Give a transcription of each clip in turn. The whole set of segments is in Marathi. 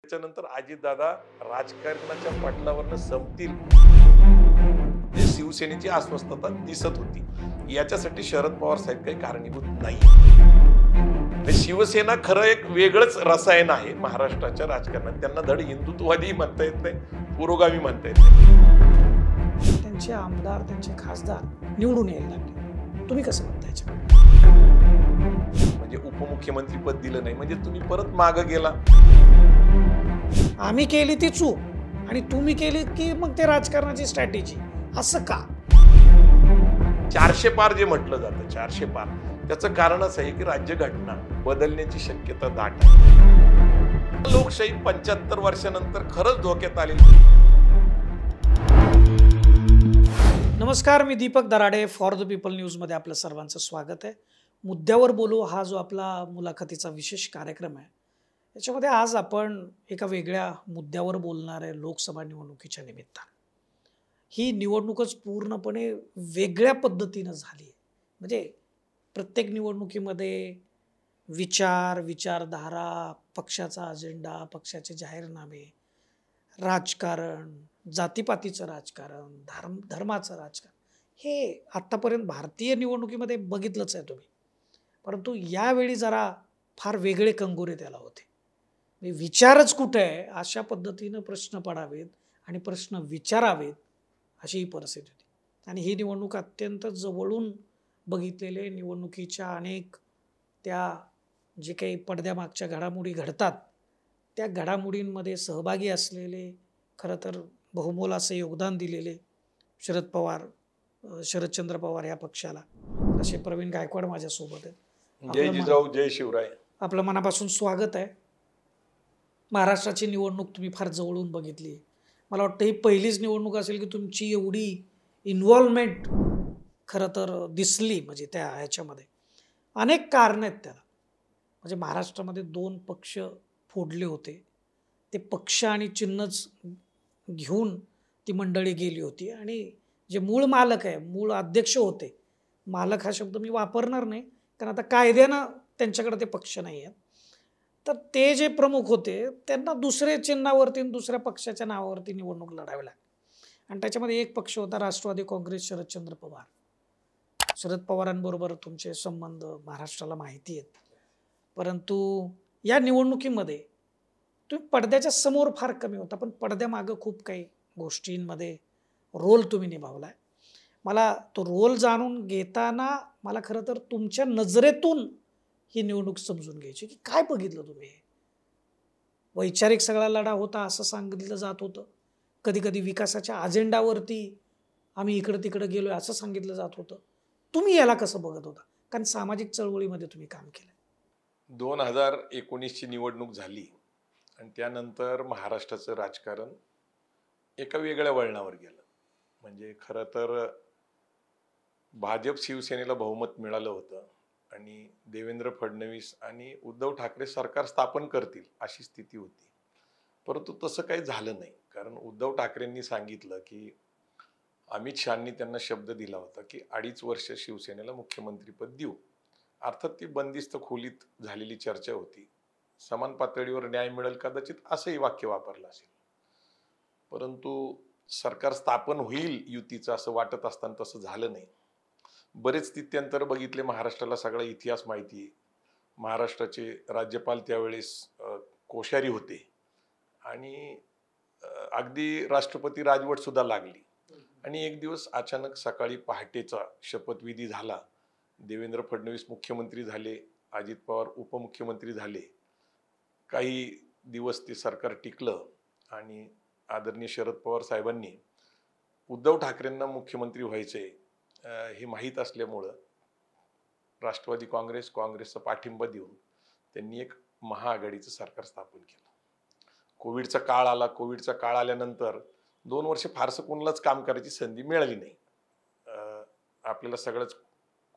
त्याच्यानंतर अजितदादा राजकारणाच्या पटलावरनं संपतील हे शिवसेनेची अस्वस्थता दिसत होती। याच्यासाठी शरद पवार साहेब काही कारणीभूत नाही। शिवसेना खरं एक वेगळंच रसायन आहे महाराष्ट्राच्या राजकारणात। त्यांना धड हिंदुत्ववादी म्हणता येत नाही, पुरोगामी म्हणता येत नाही। त्यांचे आमदार, त्यांचे खासदार निवडून यायला लागले, तुम्ही कसं म्हणताय? म्हणजे उपमुख्यमंत्री पद दिलं नाही म्हणजे तुम्ही परत मागे गेला। आम्ही केली ती चूक आणि तुम्ही केली की मग ते राजकारणाची स्ट्रॅटेजी, असं का? 400 पार जे म्हटलं जातं, 400 पार, त्याचं कारणच आहे की राज्यघटना बदलण्याची शक्यता दाट आहे। लोकशाही 75 वर्षानंतर खरंच धोक्यात आली। नमस्कार, मी Deepak Darade, for the people न्यूजमध्ये आपलं सर्वांचं स्वागत आहे। मुद्द्यावर बोलू हा जो आपला मुलाखतीचा विशेष कार्यक्रम आहे, याच्यामध्ये आज आपण एका वेगळ्या मुद्द्यावर बोलणार आहे। लोकसभा निवडणुकीच्या निमित्तानं ही निवडणूकच पूर्णपणे वेगळ्या पद्धतीनं झाली आहे। म्हणजे प्रत्येक निवडणुकीमध्ये विचारधारा, पक्षाचा अजेंडा, पक्षाचे जाहीरनामे, राजकारण, जातीपातीचं राजकारण, धर्माचं राजकारण, हे आत्तापर्यंत भारतीय निवडणुकीमध्ये बघितलंच आहे तुम्ही। परंतु यावेळी जरा फार वेगळे कंगोरे त्याला होते। विचारच कुठे आहे अशा पद्धतीनं प्रश्न पडावेत आणि प्रश्न विचारावेत अशी ही परिस्थिती होती। आणि ही निवडणूक अत्यंत जवळून बघितलेले, निवडणुकीच्या अनेक त्या जे काही पडद्यामागच्या घडामोडी घडतात त्या घडामोडींमध्ये सहभागी असलेले, खरं तर बहुमोल असं योगदान दिलेले शरदचंद्र पवार या पक्षाला, असे प्रवीण गायकवाड माझ्यासोबत आहेत। जय जिजाऊ, जय शिवराय। आपलं मनापासून स्वागत आहे। महाराष्ट्राची निवडणूक तुम्ही फार जवळून बघितली। मला वाटतं ही पहिलीच निवडणूक असेल की तुमची एवढी इन्व्हॉल्वमेंट खरं तर दिसली। म्हणजे त्या ह्याच्यामध्ये अनेक कारणं आहेत त्याला। म्हणजे महाराष्ट्रामध्ये 2 पक्ष फोडले होते, ते पक्ष आणि चिन्हच घेऊन ती मंडळी गेली होती। आणि जे मूळ मालक आहे, मूळ अध्यक्ष होते, मालक हा शब्द मी वापरणार नाही कारण आता कायद्यानं त्यांच्याकडे ते पक्ष नाही आहेत, तर ते जे प्रमुख होते त्यांना दुसरे चिन्हावरती, दुसऱ्या पक्षाच्या नावावरती निवडणूक लढावी लागली। आणि त्याच्यामध्ये एक पक्ष होता राष्ट्रवादी काँग्रेस, शरदचंद्र पवार। शरद पवारांबरोबर तुमचे संबंध महाराष्ट्राला माहिती आहेत, परंतु या निवडणुकीमध्ये तुम्ही पडद्याच्या समोर फार कमी होता, पण पडद्यामागं खूप काही गोष्टींमध्ये रोल तुम्ही निभावलाय। मला तो रोल जाणून घेताना मला खरं तर तुमच्या नजरेतून ही निवडणूक समजून घ्यायची की काय बघितलं तुम्ही। वैचारिक सगळा लढा होता असं सांगितलं जात होतं, कधी कधी विकासाच्या अजेंडावरती आम्ही इकडं तिकडं गेलोय असं सांगितलं जात होतं। तुम्ही याला कसं बघत होता? कारण सामाजिक चळवळीमध्ये तुम्ही काम केलं। 2019ची निवडणूक झाली आणि त्यानंतर महाराष्ट्राचं राजकारण एका वेगळ्या वळणावर गेलं। म्हणजे खरं तर भाजप शिवसेनेला बहुमत मिळालं होतं आणि देवेंद्र फडणवीस आणि उद्धव ठाकरे सरकार स्थापन करतील अशी स्थिती होती। परंतु तसं काही झालं नाही, कारण उद्धव ठाकरेंनी सांगितलं की अमित शहांनी त्यांना शब्द दिला होता की 2.5 वर्ष शिवसेनेला मुख्यमंत्रीपद देऊ। अर्थात ती बंदिस्त खोलीत झालेली चर्चा होती। समान पातळीवर न्याय मिळेल कदाचित असंही वाक्य वापरलं असेल, परंतु सरकार स्थापन होईल युतीचं असं वाटत असताना तसं झालं नाही। बरेच स्थित्यंतर बघितले, महाराष्ट्राला सगळा इतिहास माहिती आहे। महाराष्ट्राचे राज्यपाल त्यावेळेस कोश्यारी होते आणि अगदी राष्ट्रपती राजवट सुद्धा लागली। आणि एक दिवस अचानक सकाळी पहाटेचा शपथविधी झाला, देवेंद्र फडणवीस मुख्यमंत्री झाले, अजित पवार उपमुख्यमंत्री झाले। काही दिवस ते सरकार टिकलं आणि आदरणीय शरद पवार साहेबांनी उद्धव ठाकरेंना मुख्यमंत्री व्हायचे हे माहीत असल्यामुळं राष्ट्रवादी काँग्रेसचा पाठिंबा देऊन त्यांनी एक महाआघाडीचं सरकार स्थापन केलं। कोविडचा काळ आला। कोविडचा काळ आल्यानंतर 2 वर्ष फारसं कोणालाच काम करायची संधी मिळाली नाही। आपल्याला सगळंच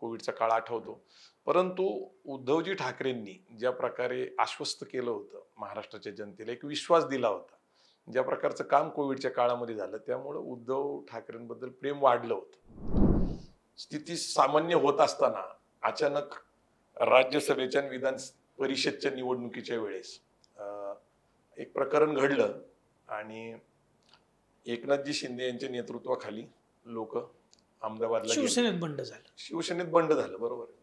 कोविडचा काळ आठवतो, परंतु उद्धवजी ठाकरेंनी ज्या प्रकारे आश्वस्त केलं होतं महाराष्ट्राच्या जनतेला, एक विश्वास दिला होता, ज्या प्रकारचं काम कोविडच्या काळामध्ये झालं, त्यामुळे उद्धव ठाकरेंबद्दल प्रेम वाढलं होतं। स्थिती सामान्य होत असताना अचानक राज्यसभेच्या विधान परिषदच्या निवडणुकीच्या वेळेस एक प्रकरण घडलं आणि एकनाथजी शिंदे यांच्या नेतृत्वाखाली लोक अहमदाबादला गेले. शिवसेनेत बंड झालं. शिवसेनेत बंड झालं, बरोबर आहे.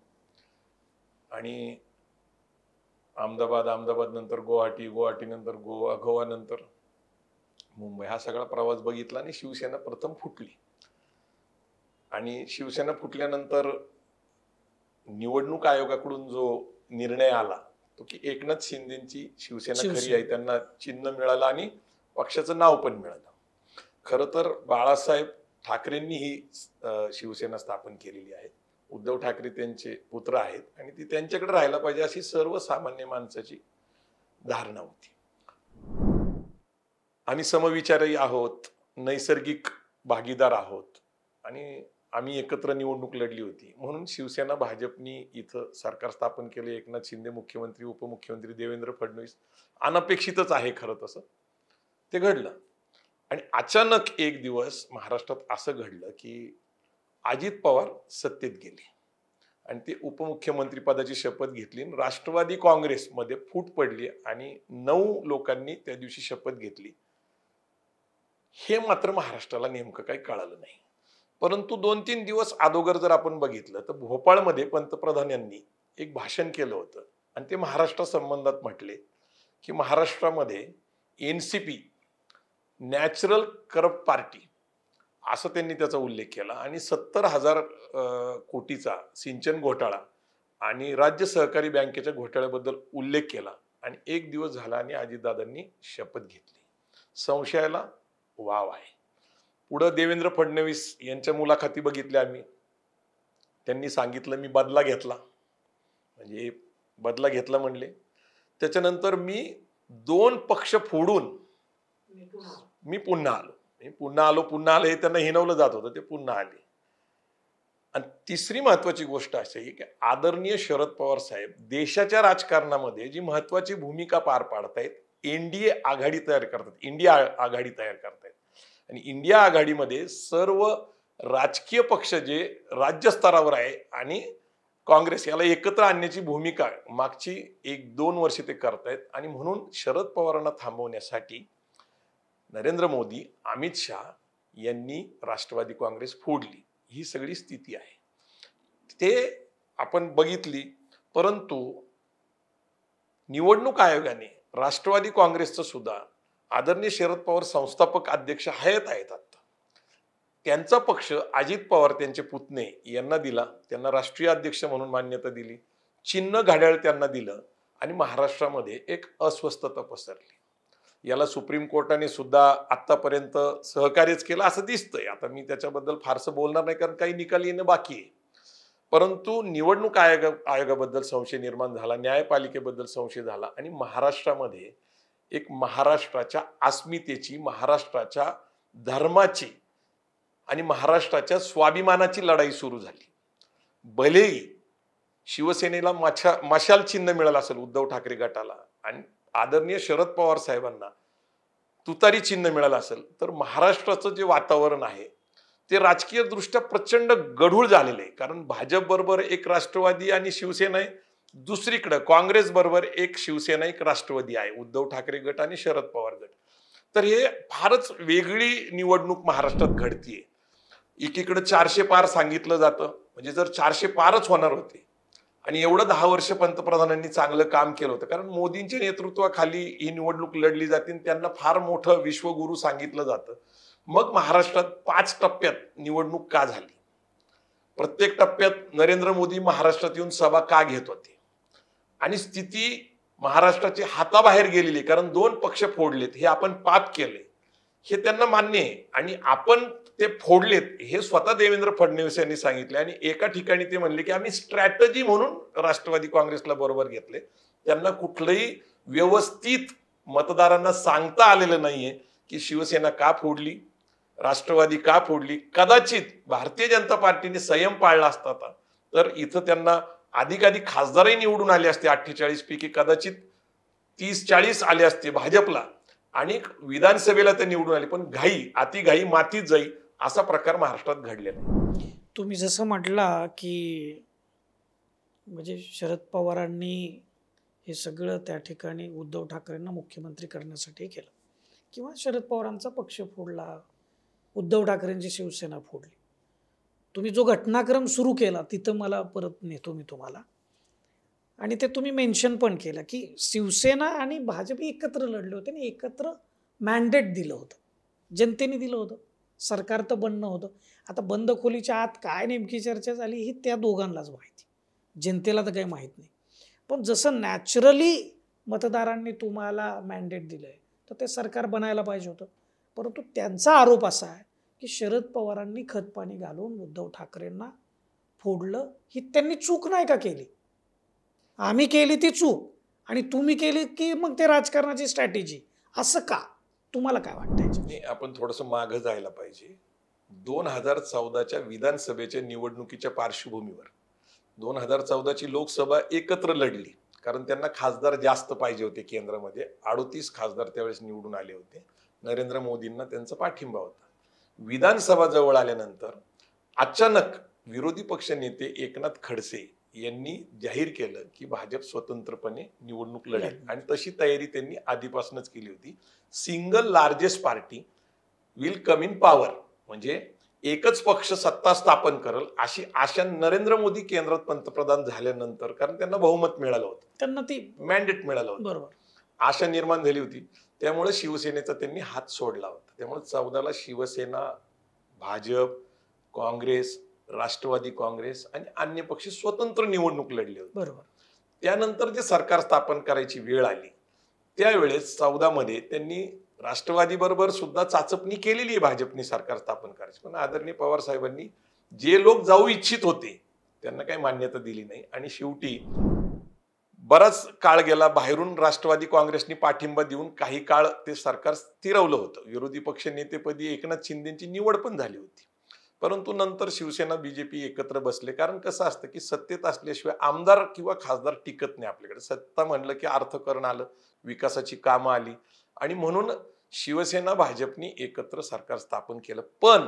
आणि अहमदाबाद नंतर गुवाहाटी नंतर गोवा नंतर मुंबई, हा सगळा प्रवास बघितला आणि शिवसेना प्रथम फुटली. आणि शिवसेना फुटल्यानंतर निवडणूक आयोगाकडून जो निर्णय आला तो की एकनाथ शिंदेची शिवसेना खरी आहे, त्यांना चिन्ह मिळालं आणि पक्षाचं नाव पण मिळालं. खरं तर बाळासाहेब ठाकरेंनी ही शिवसेना स्थापन केलेली आहे. उद्धव ठाकरे त्यांचे पुत्र आहेत आणि ती त्यांच्याकडे राहायला पाहिजे अशी सर्वसामान्य माणसाची धारणा होती. आम्ही समविचारी आहोत, नैसर्गिक भागीदार आहोत आणि आम्ही एकत्र निवडणूक लढली होती म्हणून शिवसेना भाजपनी इथं सरकार स्थापन केले. एकनाथ शिंदे मुख्यमंत्री, उपमुख्यमंत्री देवेंद्र फडणवीस, अनपेक्षितच आहे खरं तसं ते घडलं. आणि अचानक एक दिवस महाराष्ट्रात असं घडलं की अजित पवार सत्तेत गेले आणि ते उपमुख्यमंत्री पदाची शपथ घेतली. राष्ट्रवादी काँग्रेसमध्ये फूट पडली आणि 9 लोकांनी त्या दिवशी शपथ घेतली. हे मात्र महाराष्ट्राला नेमकं काही कळालं नाही. परंतु 2-3 दिवस अगोदर जर आपण बघितलं तर भोपाळमध्ये पंतप्रधान यांनी एक भाषण केलं होतं आणि ते महाराष्ट्र संबंधात म्हटले की महाराष्ट्रामध्ये NCP, नॅचरल करप्ट पार्टी, असं त्यांनी त्याचा उल्लेख केला आणि 70,000 कोटीचा सिंचन घोटाळा आणि राज्य सहकारी बँकेच्या घोटाळ्याबद्दल उल्लेख केला. आणि एक दिवस झाला आणि अजितदादांनी शपथ घेतली. संशयाला वाव आहे. पुढे देवेंद्र फडणवीस यांच्या मुलाखती बघितल्या आम्ही. त्यांनी सांगितलं मी बदला घेतला, म्हणजे बदला घेतला म्हणले. त्याच्यानंतर मी 2 पक्ष फोडून मी पुन्हा आलो हे त्यांना हिनवलं जात होतं, ते पुन्हा आले. आणि तिसरी महत्वाची गोष्ट अशी आहे की आदरणीय शरद पवार साहेब देशाच्या राजकारणामध्ये जी महत्वाची भूमिका पार पाडतायत, इंडिया आघाडी तयार करतायत. आणि इंडिया आघाडीमध्ये सर्व राजकीय पक्ष जे राज्य स्तरावर आहे आणि काँग्रेस याला एकत्र आणण्याची भूमिका मागची 1-2 वर्षे ते करतायत. आणि म्हणून शरद पवारांना थांबवण्यासाठी नरेंद्र मोदी, अमित शहा यांनी राष्ट्रवादी काँग्रेस फोडली. ही सगळी स्थिती आहे, ते आपण बघितली. परंतु निवडणूक आयोगाने राष्ट्रवादी काँग्रेसचं सुद्धा आदरणीय शरद पवार संस्थापक अध्यक्ष आहेत आता, त्यांचा पक्ष अजित पवार त्यांचे पुतणे यांना दिला, त्यांना राष्ट्रीय अध्यक्ष म्हणून मान्यता दिली, चिन्ह घड्याळ त्यांना दिलं आणि महाराष्ट्रामध्ये एक अस्वस्थता पसरली. याला सुप्रीम कोर्टाने सुद्धा आतापर्यंत सहकार्यच केलं असं दिसतंय. आता मी त्याच्याबद्दल फारसं बोलणार नाही कारण काही निकाल येणं बाकी आहे. परंतु निवडणूक आयोगाबद्दल संशय निर्माण झाला, न्यायपालिकेबद्दल संशय झाला आणि महाराष्ट्रामध्ये एक महाराष्ट्राच्या अस्मितेची, महाराष्ट्राच्या धर्माची आणि महाराष्ट्राच्या स्वाभिमानाची लढाई सुरू झाली. भलेही शिवसेनेला मशाल चिन्ह मिळालं असेल उद्धव ठाकरे गटाला आणि आदरणीय शरद पवार साहेबांना तुतारी चिन्ह मिळालं असेल, तर महाराष्ट्राचं जे वातावरण आहे ते राजकीय दृष्ट्या प्रचंड गढूळ झालेलं आहे. कारण भाजप बरोबर एक राष्ट्रवादी आणि शिवसेना आहे, दुसरीकडे काँग्रेस बरोबर एक शिवसेना एक राष्ट्रवादी आहे, उद्धव ठाकरे गट आणि शरद पवार गट. तर हे फारच वेगळी निवडणूक महाराष्ट्रात घडतीये. एकीकडे 400 पार सांगितलं जातं, म्हणजे जर 400 पारच होणार होते आणि एवढं 10 वर्ष पंतप्रधानांनी चांगलं काम केलं होतं, कारण मोदींच्या नेतृत्वाखाली ही निवडणूक लढली जाते, त्यांना फार मोठं विश्वगुरू सांगितलं जातं. मग महाराष्ट्रात 5 टप्प्यात निवडणूक का झाली? प्रत्येक टप्प्यात नरेंद्र मोदी महाराष्ट्रात येऊन सभा का घेत होते? आणि स्थिती महाराष्ट्राची हाताबाहेर गेलेली, कारण 2 पक्ष फोडलेत, हे आपण पाप केले हे त्यांना मान्य आहे आणि आपण ते फोडलेत हे स्वतः देवेंद्र फडणवीस यांनी सांगितले. आणि एका ठिकाणी ते म्हणले की आम्ही स्ट्रॅटजी म्हणून राष्ट्रवादी काँग्रेसला बरोबर घेतले. त्यांना कुठलंही व्यवस्थित मतदारांना सांगता आलेलं नाहीये की शिवसेना का फोडली, राष्ट्रवादी का फोडली. कदाचित भारतीय जनता पार्टीने संयम पाळला असता तर इथं त्यांना अधिकाधिक खासदारही निवडून आले असते. 48 पैकी कदाचित 30-40 आले असते भाजपला आणि विधानसभेला ते निवडून आले. पण अतिघाई मातीत जाई असा प्रकार महाराष्ट्रात घडलेला आहे. तुम्ही जसं म्हटला की म्हणजे शरद पवारांनी हे सगळं त्या ठिकाणी उद्धव ठाकरेंना मुख्यमंत्री करण्यासाठी केलं, किंवा शरद पवारांचा पक्ष फोडला, उद्धव ठाकरेंची शिवसेना फोडली. तुम्ही जो घटनाक्रम सुरू केला तिथं मला परत नेतो मी तुम्हाला. आणि ते तुम्ही मेन्शन पण केलं की शिवसेना आणि भाजप एकत्र लढले होते आणि एकत्र मॅन्डेट दिलं होतं, जनतेने दिलं होतं. सरकार तर बनणं होतं. आता बंद खोलीच्या आत काय नेमकी चर्चा झाली ही त्या दोघांनाच माहिती, जनतेला तर काही माहीत नाही. पण जसं नॅचरली मतदारांनी तुम्हाला मॅन्डेट दिलं आहे तर ते सरकार बनायला पाहिजे होतं. परंतु त्यांचा आरोप असा आहे की शरद पवारांनी खतपाणी घालून उद्धव ठाकरेंना फोडलं. ही त्यांनी चूक नाही का केली? आम्ही केली ती चूक आणि तुम्ही केली की मग ते राजकारणाची स्ट्रॅटेजी, असं का? तुम्हाला काय वाटतं याच्यावर? आणि आपण थोडंसं मागं जायला पाहिजे. 2014च्या विधानसभेच्या निवडणुकीच्या पार्श्वभूमीवर 2014ची लोकसभा एकत्र लढली, कारण त्यांना खासदार जास्त पाहिजे होते. केंद्रामध्ये 38 खासदार त्यावेळेस निवडून आले होते. नरेंद्र मोदींना त्यांचा पाठिंबा होता. विधानसभा जवळ आल्यानंतर अचानक विरोधी पक्ष नेते एकनाथ खडसे यांनी जाहीर केलं की भाजप स्वतंत्रपणे निवडणूक लढेल, आणि तशी तयारी त्यांनी आधीपासूनच केली होती. Single largest party will come in power, म्हणजे एकच पक्ष सत्ता स्थापन करेल अशी आशा नरेंद्र मोदी केंद्रात पंतप्रधान झाल्यानंतर, कारण त्यांना बहुमत मिळालं होतं, त्यांना ती मॅन्डेट मिळालं होतं, बरोबर आशा निर्माण झाली होती. त्यामुळे शिवसेनेचा त्यांनी हात सोडला होता. त्यामुळे 14ला शिवसेना, भाजप, काँग्रेस, राष्ट्रवादी काँग्रेस आणि अन्य पक्ष स्वतंत्र निवडणूक लढले होते. बरोबर. त्यानंतर जे सरकार स्थापन करायची वेळ आली त्यावेळेस 14 मध्ये त्यांनी राष्ट्रवादी बरोबर सुद्धा चाचपणी केलेली आहे भाजपनी सरकार स्थापन करायची, पण आदरणीय पवार साहेबांनी जे लोक जाऊ इच्छित होते त्यांना काही मान्यता दिली नाही. आणि शेवटी बराच काळ गेला, बाहेरून राष्ट्रवादी काँग्रेसनी पाठिंबा देऊन काही काळ ते सरकार स्थिरवलं होतं. विरोधी पक्ष नेतेपदी एकनाथ शिंदेची निवड पण झाली होती. परंतु नंतर शिवसेना बीजेपी एकत्र बसले, कारण कसं असतं की सत्तेत असल्याशिवाय आमदार किंवा खासदार टिकत नाही आपल्याकडे. सत्ता म्हणलं की अर्थकारण आलं, विकासाची कामं आली, आणि म्हणून शिवसेना भाजपनी एकत्र सरकार स्थापन केलं. पण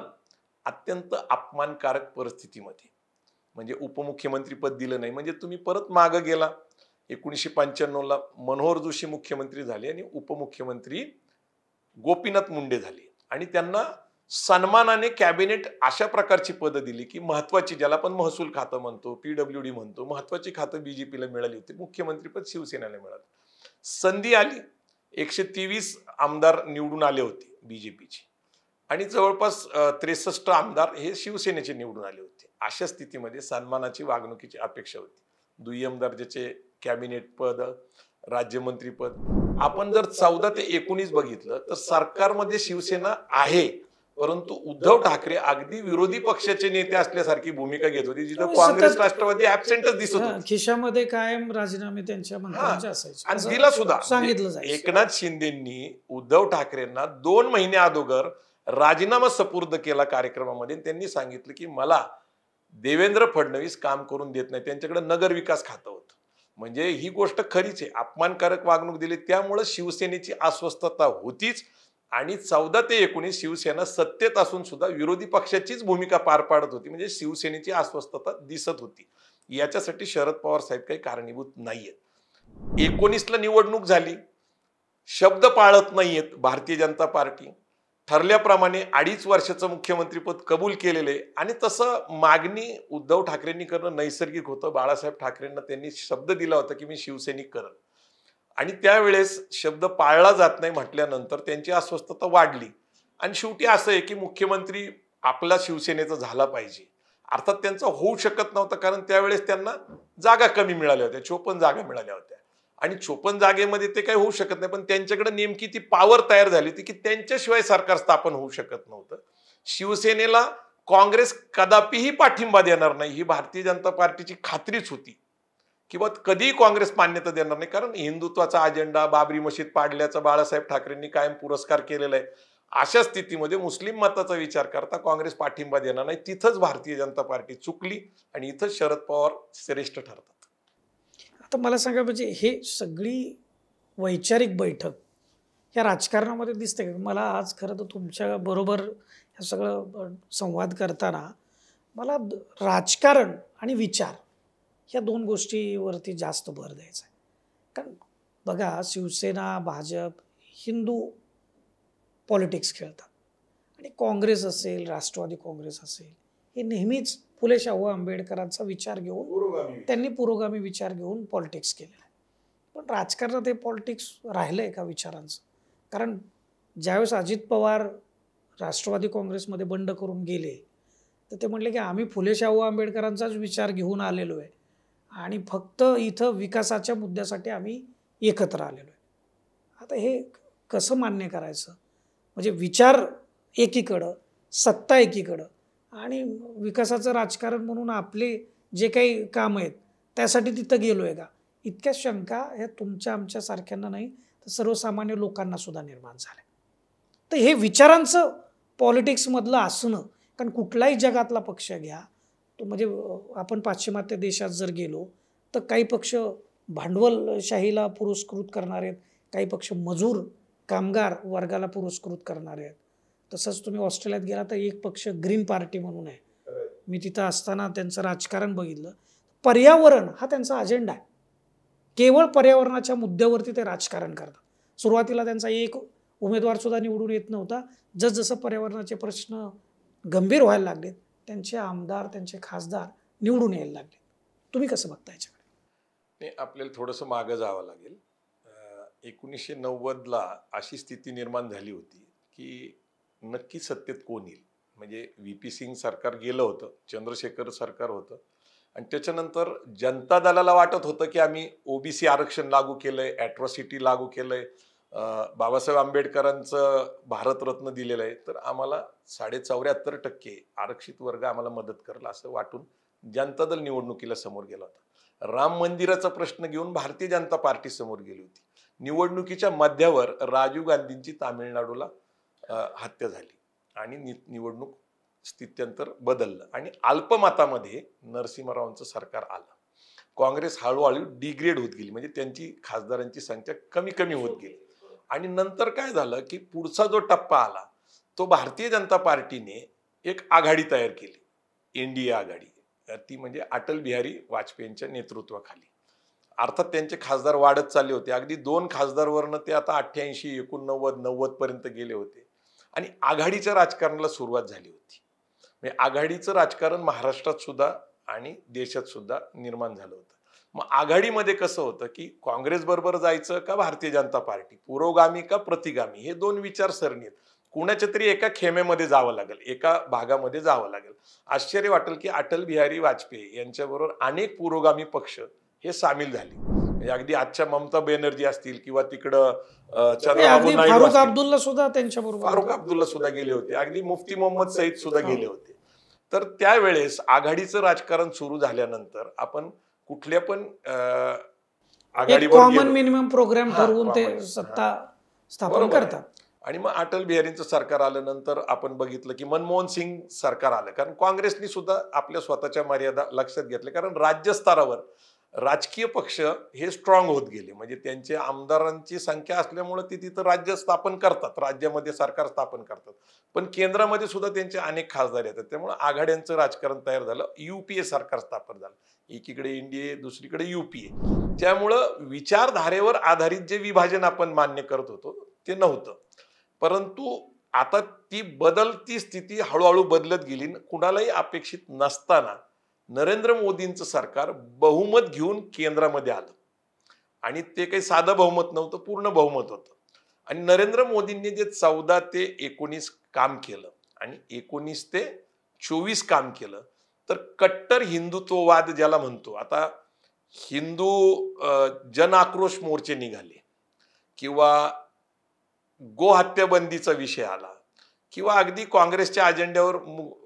अत्यंत अपमानकारक परिस्थितीमध्ये, म्हणजे उपमुख्यमंत्री पद दिलं नाही. म्हणजे तुम्ही परत मागं गेला, 1995ला मनोहर जोशी मुख्यमंत्री झाले आणि उपमुख्यमंत्री गोपीनाथ मुंडे झाले, आणि त्यांना सन्मानाने कॅबिनेट अशा प्रकारची पदं दिली की महत्वाची, ज्याला आपण महसूल खातं म्हणतो, पीडब्ल्यूडी म्हणतो, महत्वाची खातं बीजेपीला मिळाली होती, मुख्यमंत्रीपद शिवसेनेला मिळालं. संधी आली, 123 आमदार निवडून आले होते बीजेपीचे, आणि जवळपास 63 आमदार हे शिवसेनेचे निवडून आले होते. अशा स्थितीमध्ये सन्मानाची वागणुकीची अपेक्षा होती. दुय्यम दर्जाचे कॅबिनेट पद, राज्यमंत्री पद. आपण जर 14 ते 19 बघितलं तर सरकारमध्ये शिवसेना आहे, परंतु उद्धव ठाकरे अगदी विरोधी पक्षाचे नेते असल्यासारखी भूमिका घेत होती, जिथं काँग्रेस राष्ट्रवादी ऍबसेंटच दिसत होते. खिशामध्ये कायम राजीनामे त्यांच्या मंत्र्यांचे असायचे, आणि दिला सुद्धा. सांगितलं जायचं. एकनाथ शिंदेंनी उद्धव ठाकरेंना 2 महिने अगोदर राजीनामा सुपूर्द केला कार्यक्रमामध्ये. त्यांनी सांगितलं की मला देवेंद्र फडणवीस काम करून देत नाही, त्यांच्याकडे नगर विकास खातं होतं. म्हणजे ही गोष्ट खरीच आहे, अपमानकारक वागणूक दिली. त्यामुळे शिवसेनेची अस्वस्थता होतीच, आणि 14 ते 19 शिवसेना सत्तेत असून सुद्धा विरोधी पक्षाचीच भूमिका पार पाडत होती. म्हणजे शिवसेनेची अस्वस्थता दिसत होती. याच्यासाठी शरद पवार साहेब काही कारणीभूत नाहीयेत. 19ला निवडणूक झाली, शब्द पाळत नाहीयेत भारतीय जनता पार्टी. ठरल्याप्रमाणे 2.5 वर्षाचं मुख्यमंत्रीपद कबूल केलेले, आणि तसं मागणी उद्धव ठाकरेंनी करणं नैसर्गिक होतं. बाळासाहेब ठाकरेंना त्यांनी शब्द दिला होता की मी शिवसैनिक करल, आणि त्यावेळेस शब्द पाळला जात नाही म्हटल्यानंतर त्यांची अस्वस्थता वाढली. आणि शेवटी असं आहे की मुख्यमंत्री आपला शिवसेनेचा झाला पाहिजे. अर्थात त्यांचा होऊ शकत नव्हता, कारण त्यावेळेस त्यांना जागा कमी मिळाल्या होत्या, 54 जागा मिळाल्या होत्या, आणि 54 जागेमध्ये ते काही होऊ शकत नाही. पण त्यांच्याकडे नेमकी ती पॉवर तयार झाली होती की त्यांच्याशिवाय सरकार स्थापन होऊ शकत नव्हतं. शिवसेनेला काँग्रेस कदापिही पाठिंबा देणार नाही ही भारतीय जनता पार्टीची खात्रीच होती, किंवा कधीही काँग्रेस मान्यता देणार नाही, कारण हिंदुत्वाचा अजेंडा, बाबरी मशीद पाडल्याचा बाळासाहेब ठाकरेंनी कायम पुरस्कार केलेला आहे. अशा स्थितीमध्ये मुस्लिम मताचा विचार करता काँग्रेस पाठिंबा देणार नाही. तिथंच भारतीय जनता पार्टी चुकली, आणि इथंच शरद पवार श्रेष्ठ ठरतात. आता मला सांगा, म्हणजे हे सगळी वैचारिक बैठक या राजकारणामध्ये दिसते का? मला आज खरं तर तुमच्या बरोबर हे सगळं संवाद करताना मला राजकारण आणि विचार या 2 गोष्टीवरती जास्त भर द्यायचा आहे. कारण बघा, शिवसेना, भाजप हिंदू पॉलिटिक्स खेळतात आणि काँग्रेस असेल, राष्ट्रवादी काँग्रेस असेल, हे नेहमीच फुले शाहू आंबेडकरांचा विचार घेऊन, त्यांनी पुरोगामी विचार घेऊन पॉलिटिक्स केलेलं आहे. पण राजकारणात हे पॉलिटिक्स राहिलं आहे का विचारांचं? कारण ज्यावेळेस अजित पवार राष्ट्रवादी काँग्रेसमध्ये बंड करून गेले, तर ते म्हटले की आम्ही फुले शाहू आंबेडकरांचाच विचार घेऊन आलेलो आहे आणि फक्त इथं विकासाच्या मुद्द्यासाठी आम्ही एकत्र आलेलो आहे. आता हे कसं मान्य करायचं? म्हणजे विचार एकीकडं, सत्ता एकीकडं आणि विकासाचं राजकारण म्हणून आपले जे काही काम आहेत त्यासाठी तिथं गेलो आहे का? इतक्या शंका ह्या तुमच्या आमच्यासारख्यांना नाही तर सर्वसामान्य लोकांना सुद्धा निर्माण झाल्या. तर हे विचारांचं पॉलिटिक्समधलं असणं, कारण कुठलाही जगातला पक्ष घ्या तो, म्हणजे आपण पाश्चिमात्य देशात जर गेलो तर काही पक्ष भांडवलशाहीला पुरस्कृत करणारे आहेत, काही पक्ष मजूर कामगार वर्गाला पुरस्कृत करणारे आहेत. तसंच तुम्ही ऑस्ट्रेलियात गेला तर एक पक्ष ग्रीन पार्टी म्हणून आहे. मी तिथं असताना त्यांचं राजकारण बघितलं. पर्यावरण हा त्यांचा अजेंडा आहे. केवळ पर्यावरणाच्या मुद्द्यावरती ते राजकारण करतात. सुरुवातीला त्यांचा एक उमेदवार सुद्धा निवडून येत नव्हता. जसजसं पर्यावरणाचे प्रश्न गंभीर व्हायला लागलेत, त्यांचे आमदार, त्यांचे खासदार निवडून यायला लागले. तुम्ही कसं बघता याच्याकडे? नाही, आपल्याला थोडंसं मागं जावं लागेल. 1990ला अशी स्थिती निर्माण झाली होती की नक्की सत्तेत कोण येईल. म्हणजे व्ही.पी. सिंग सरकार गेलं होतं, चंद्रशेखर सरकार होतं आणि त्याच्यानंतर जनता दलाला वाटत होतं की आम्ही ओबीसी आरक्षण लागू केलंय, ॲट्रॉसिटी लागू केलंय, बाबासाहेब आंबेडकरांचं भारतरत्न दिलेलं आहे, तर आम्हाला 74.5% आरक्षित वर्ग आम्हाला मदत करेल असं वाटून जनता दल निवडणुकीला समोर गेला होता. राम मंदिराचा प्रश्न घेऊन भारतीय जनता पार्टी समोर गेली होती. निवडणुकीच्या मध्यावर राजीव गांधींची तामिळनाडूला हत्या झाली आणि निवडणूक स्थित्यंतर बदललं आणि अल्पमतामध्ये नरसिंहरावांचं सरकार आलं. काँग्रेस हळूहळू डिग्रेड होत गेली, म्हणजे त्यांची खासदारांची संख्या कमी कमी होत गेली. आणि नंतर काय झालं की पुढचा जो टप्पा आला तो भारतीय जनता पार्टीने एक आघाडी तयार केली, एनडीए आघाडी. ती म्हणजे अटल बिहारी वाजपेयींच्या नेतृत्वाखाली. अर्थात त्यांचे खासदार वाढत चालले होते. अगदी 2 खासदारवरनं ते आता 88, 89, 90 पर्यंत गेले होते आणि आघाडीच्या राजकारणाला सुरुवात झाली होती. म्हणजे आघाडीचं राजकारण महाराष्ट्रात सुद्धा आणि देशात सुद्धा निर्माण झालं होतं. मग आघाडीमध्ये कसं होतं की काँग्रेस बरोबर जायचं का भारतीय जनता पार्टी, पुरोगामी का प्रतिगामी, हे 2 विचारसरणी आहेत. कुणाच्या तरी एका खेमेमध्ये जावं लागेल, एका भागामध्ये जावं लागेल. आश्चर्य वाटेल की अटल बिहारी वाजपेयी यांच्याबरोबर अनेक पुरोगामी पक्ष हे सामील झाले. म्हणजे अगदी आजच्या ममता बॅनर्जी असतील किंवा तिकडं चंद्रबाबू नायडू, फारुख अब्दुल्ला सुद्धा त्यांच्याबरोबर, फारुख अब्दुल्ला सुद्धा गेले होते, अगदी मुफ्ती मोहम्मद सईद सुद्धा गेले होते. तर त्यावेळेस आघाडीचं राजकारण सुरू झाल्यानंतर आपण कुठल्या पण आघाडीवर कॉमन मिनिमम प्रोग्राम ठरवून ते सत्ता स्थापन करतात. आणि मग अटल बिहारींचं सरकार आल्यानंतर आपण बघितलं की मनमोहन सिंग सरकार आलं, कारण काँग्रेसनी सुद्धा आपल्या स्वतःच्या मर्यादा लक्षात घेतल्या. कारण राज्यस्तरावर राजकीय पक्ष हे स्ट्रॉंग होत गेले, म्हणजे त्यांचे आमदारांची संख्या असल्यामुळे ते तिथं राज्य स्थापन करतात, राज्यामध्ये सरकार स्थापन करतात. पण केंद्रामध्ये सुद्धा त्यांचे अनेक खासदार येतात, त्यामुळे आघाड्यांचं राजकारण तयार झालं. युपीए सरकार स्थापन झालं, एकीकडे एनडीए दुसरीकडे युपीए. त्यामुळं विचारधारेवर आधारित जे विभाजन आपण मान्य करत होतो ते नव्हतं. परंतु आता ती बदलती स्थिती हळूहळू बदलत गेली. कुणालाही अपेक्षित नसताना नरेंद्र मोदींचं सरकार बहुमत घेऊन केंद्रामध्ये आलं आणि ते काही साधं बहुमत नव्हतं, पूर्ण बहुमत होतं. आणि नरेंद्र मोदींनी जे 14 ते 19 काम केलं आणि 19 ते 24 काम केलं, तर कट्टर हिंदुत्ववाद ज्याला म्हणतो, आता हिंदू जन आक्रोश मोर्चे निघाले किंवा गोहत्याबंदीचा विषय आला किंवा अगदी काँग्रेसच्या अजेंड्यावर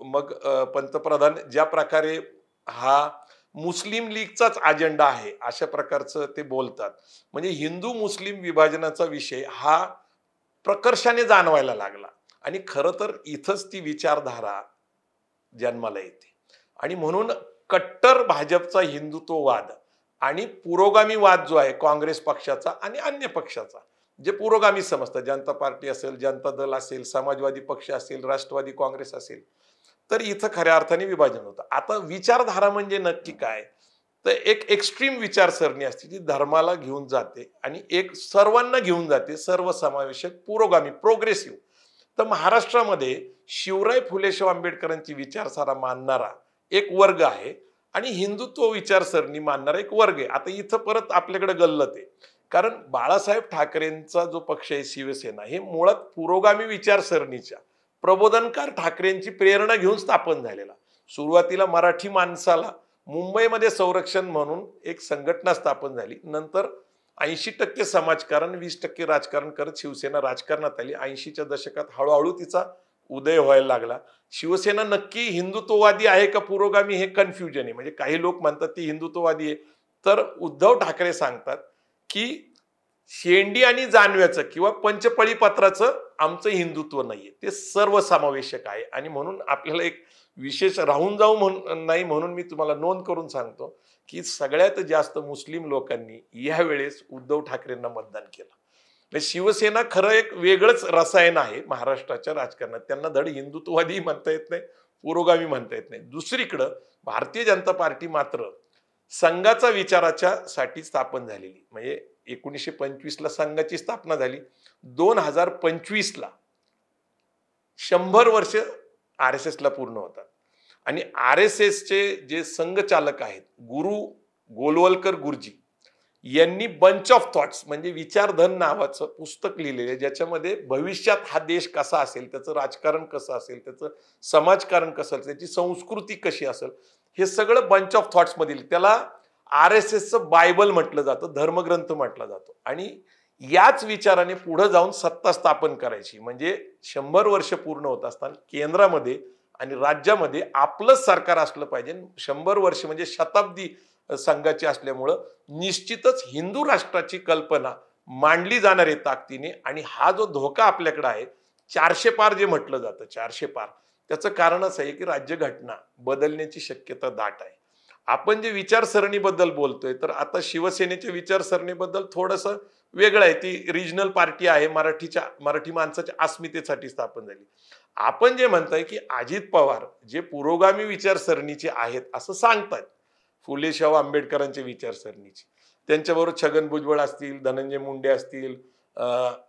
मग पंतप्रधान ज्या प्रकारे हा मुस्लिम लीगचाच अजेंडा आहे अशा प्रकारचं ते बोलतात. म्हणजे हिंदू मुस्लिम विभाजनाचा विषय हा प्रकर्षाने जाणवायला लागला आणि खरं तर इथंच ती विचारधारा जन्माला येते. आणि म्हणून कट्टर भाजपचा हिंदुत्ववाद आणि पुरोगामी वाद जो आहे काँग्रेस पक्षाचा आणि अन्य पक्षाचा, जे पुरोगामी समजतात, जनता पार्टी असेल, जनता दल असेल, समाजवादी पक्ष असेल, राष्ट्रवादी काँग्रेस असेल, तर इथं खऱ्या अर्थाने विभाजन होतं. आता विचारधारा म्हणजे नक्की काय, तर एक एक्स्ट्रीम विचारसरणी असते जी धर्माला घेऊन जाते आणि एक सर्वांना घेऊन जाते, सर्वसमावेशक, पुरोगामी, प्रोग्रेसिव्ह. तर महाराष्ट्रामध्ये शिवराय फुले शाहू आंबेडकरांची विचारधारा मानणारा एक वर्ग आहे आणि हिंदुत्व विचारसरणी मानणारा एक वर्ग आहे. आता इथं परत आपल्याकडे गल्लत आहे, कारण बाळासाहेब ठाकरेंचा जो पक्ष आहे शिवसेना, हे मुळात पुरोगामी विचारसरणीच्या प्रबोधनकार ठाकरेंची प्रेरणा घेऊन स्थापन झालेला. सुरुवातीला मराठी माणसाला मुंबईमध्ये संरक्षण म्हणून एक संघटना स्थापन झाली. नंतर 80% समाजकारण, 20% राजकारण करत शिवसेना राजकारणात आली. 80च्या दशकात हळूहळू तिचा उदय व्हायला लागला. शिवसेना नक्की हिंदुत्ववादी आहे का पुरोगामी हे कन्फ्युजन आहे. म्हणजे काही लोक म्हणतात ती हिंदुत्ववादी आहे, तर उद्धव ठाकरे सांगतात की शेंडी आणि जानव्याचं किंवा पंचपळी पत्राचं आमचं हिंदुत्व नाहीये, ते सर्वसमावेशक आहे. आणि म्हणून आपल्याला एक विशेष राहून जाऊ नाही म्हणून मी तुम्हाला नोंद करून सांगतो की सगळ्यात जास्त मुस्लिम लोकांनी यावेळेस उद्धव ठाकरेंना मतदान केलं. म्हणजे शिवसेना खरं एक वेगळंच रसायन आहे महाराष्ट्राच्या राजकारणात. त्यांना धड हिंदुत्ववादी म्हणता येत नाही, पुरोगामी म्हणता येत नाही. दुसरीकडं भारतीय जनता पार्टी मात्र संघाचा विचाराच्या साठी स्थापन झालेली. म्हणजे 1925ला संघाची स्थापना झाली. 2025ला 100 वर्ष RSS ला पूर्ण होतात. आणि RSSचे जे संघचालक आहेत गुरु गोलवलकर गुरुजी यांनी बंच ऑफ थॉट्स म्हणजे विचारधन नावाचं पुस्तक लिहिलेलं आहे, ज्याच्यामध्ये भविष्यात हा देश कसा असेल, त्याचं राजकारण कसं असेल, त्याचं समाजकारण कसं असेल, त्याची संस्कृती कशी असेल, हे सगळं बंच ऑफ थॉट्स मध्ये. त्याला RSSचं बायबल म्हटलं जातं, धर्मग्रंथ म्हटला जातो. आणि याच विचाराने पुढे जाऊन सत्ता स्थापन करायची. म्हणजे 100 वर्ष पूर्ण होत असताना केंद्रामध्ये आणि राज्यामध्ये आपलंच सरकार असलं पाहिजे. 100 वर्ष म्हणजे शताब्दी संघाची असल्यामुळं निश्चितच हिंदू राष्ट्राची कल्पना मांडली जाणार आहे ताकदीने. आणि हा जो धोका आपल्याकडे आहे 400 पार जे म्हटलं जातं, 400 पार, त्याचं कारणच आहे की राज्यघटना बदलण्याची शक्यता दाट आहे. आपण जे विचारसरणीबद्दल बोलतोय, तर आता शिवसेनेच्या विचारसरणीबद्दल थोडंसं वेगळं आहे. ती रिजनल पार्टी आहे, मराठी माणसाच्या अस्मितेसाठी स्थापन झाली. आपण जे म्हणताय की अजित पवार जे पुरोगामी विचारसरणीचे आहेत असं सांगतात, फुले शाहू आंबेडकरांच्या विचारसरणीचे, त्यांच्याबरोबर छगन भुजबळ असतील, धनंजय मुंडे असतील,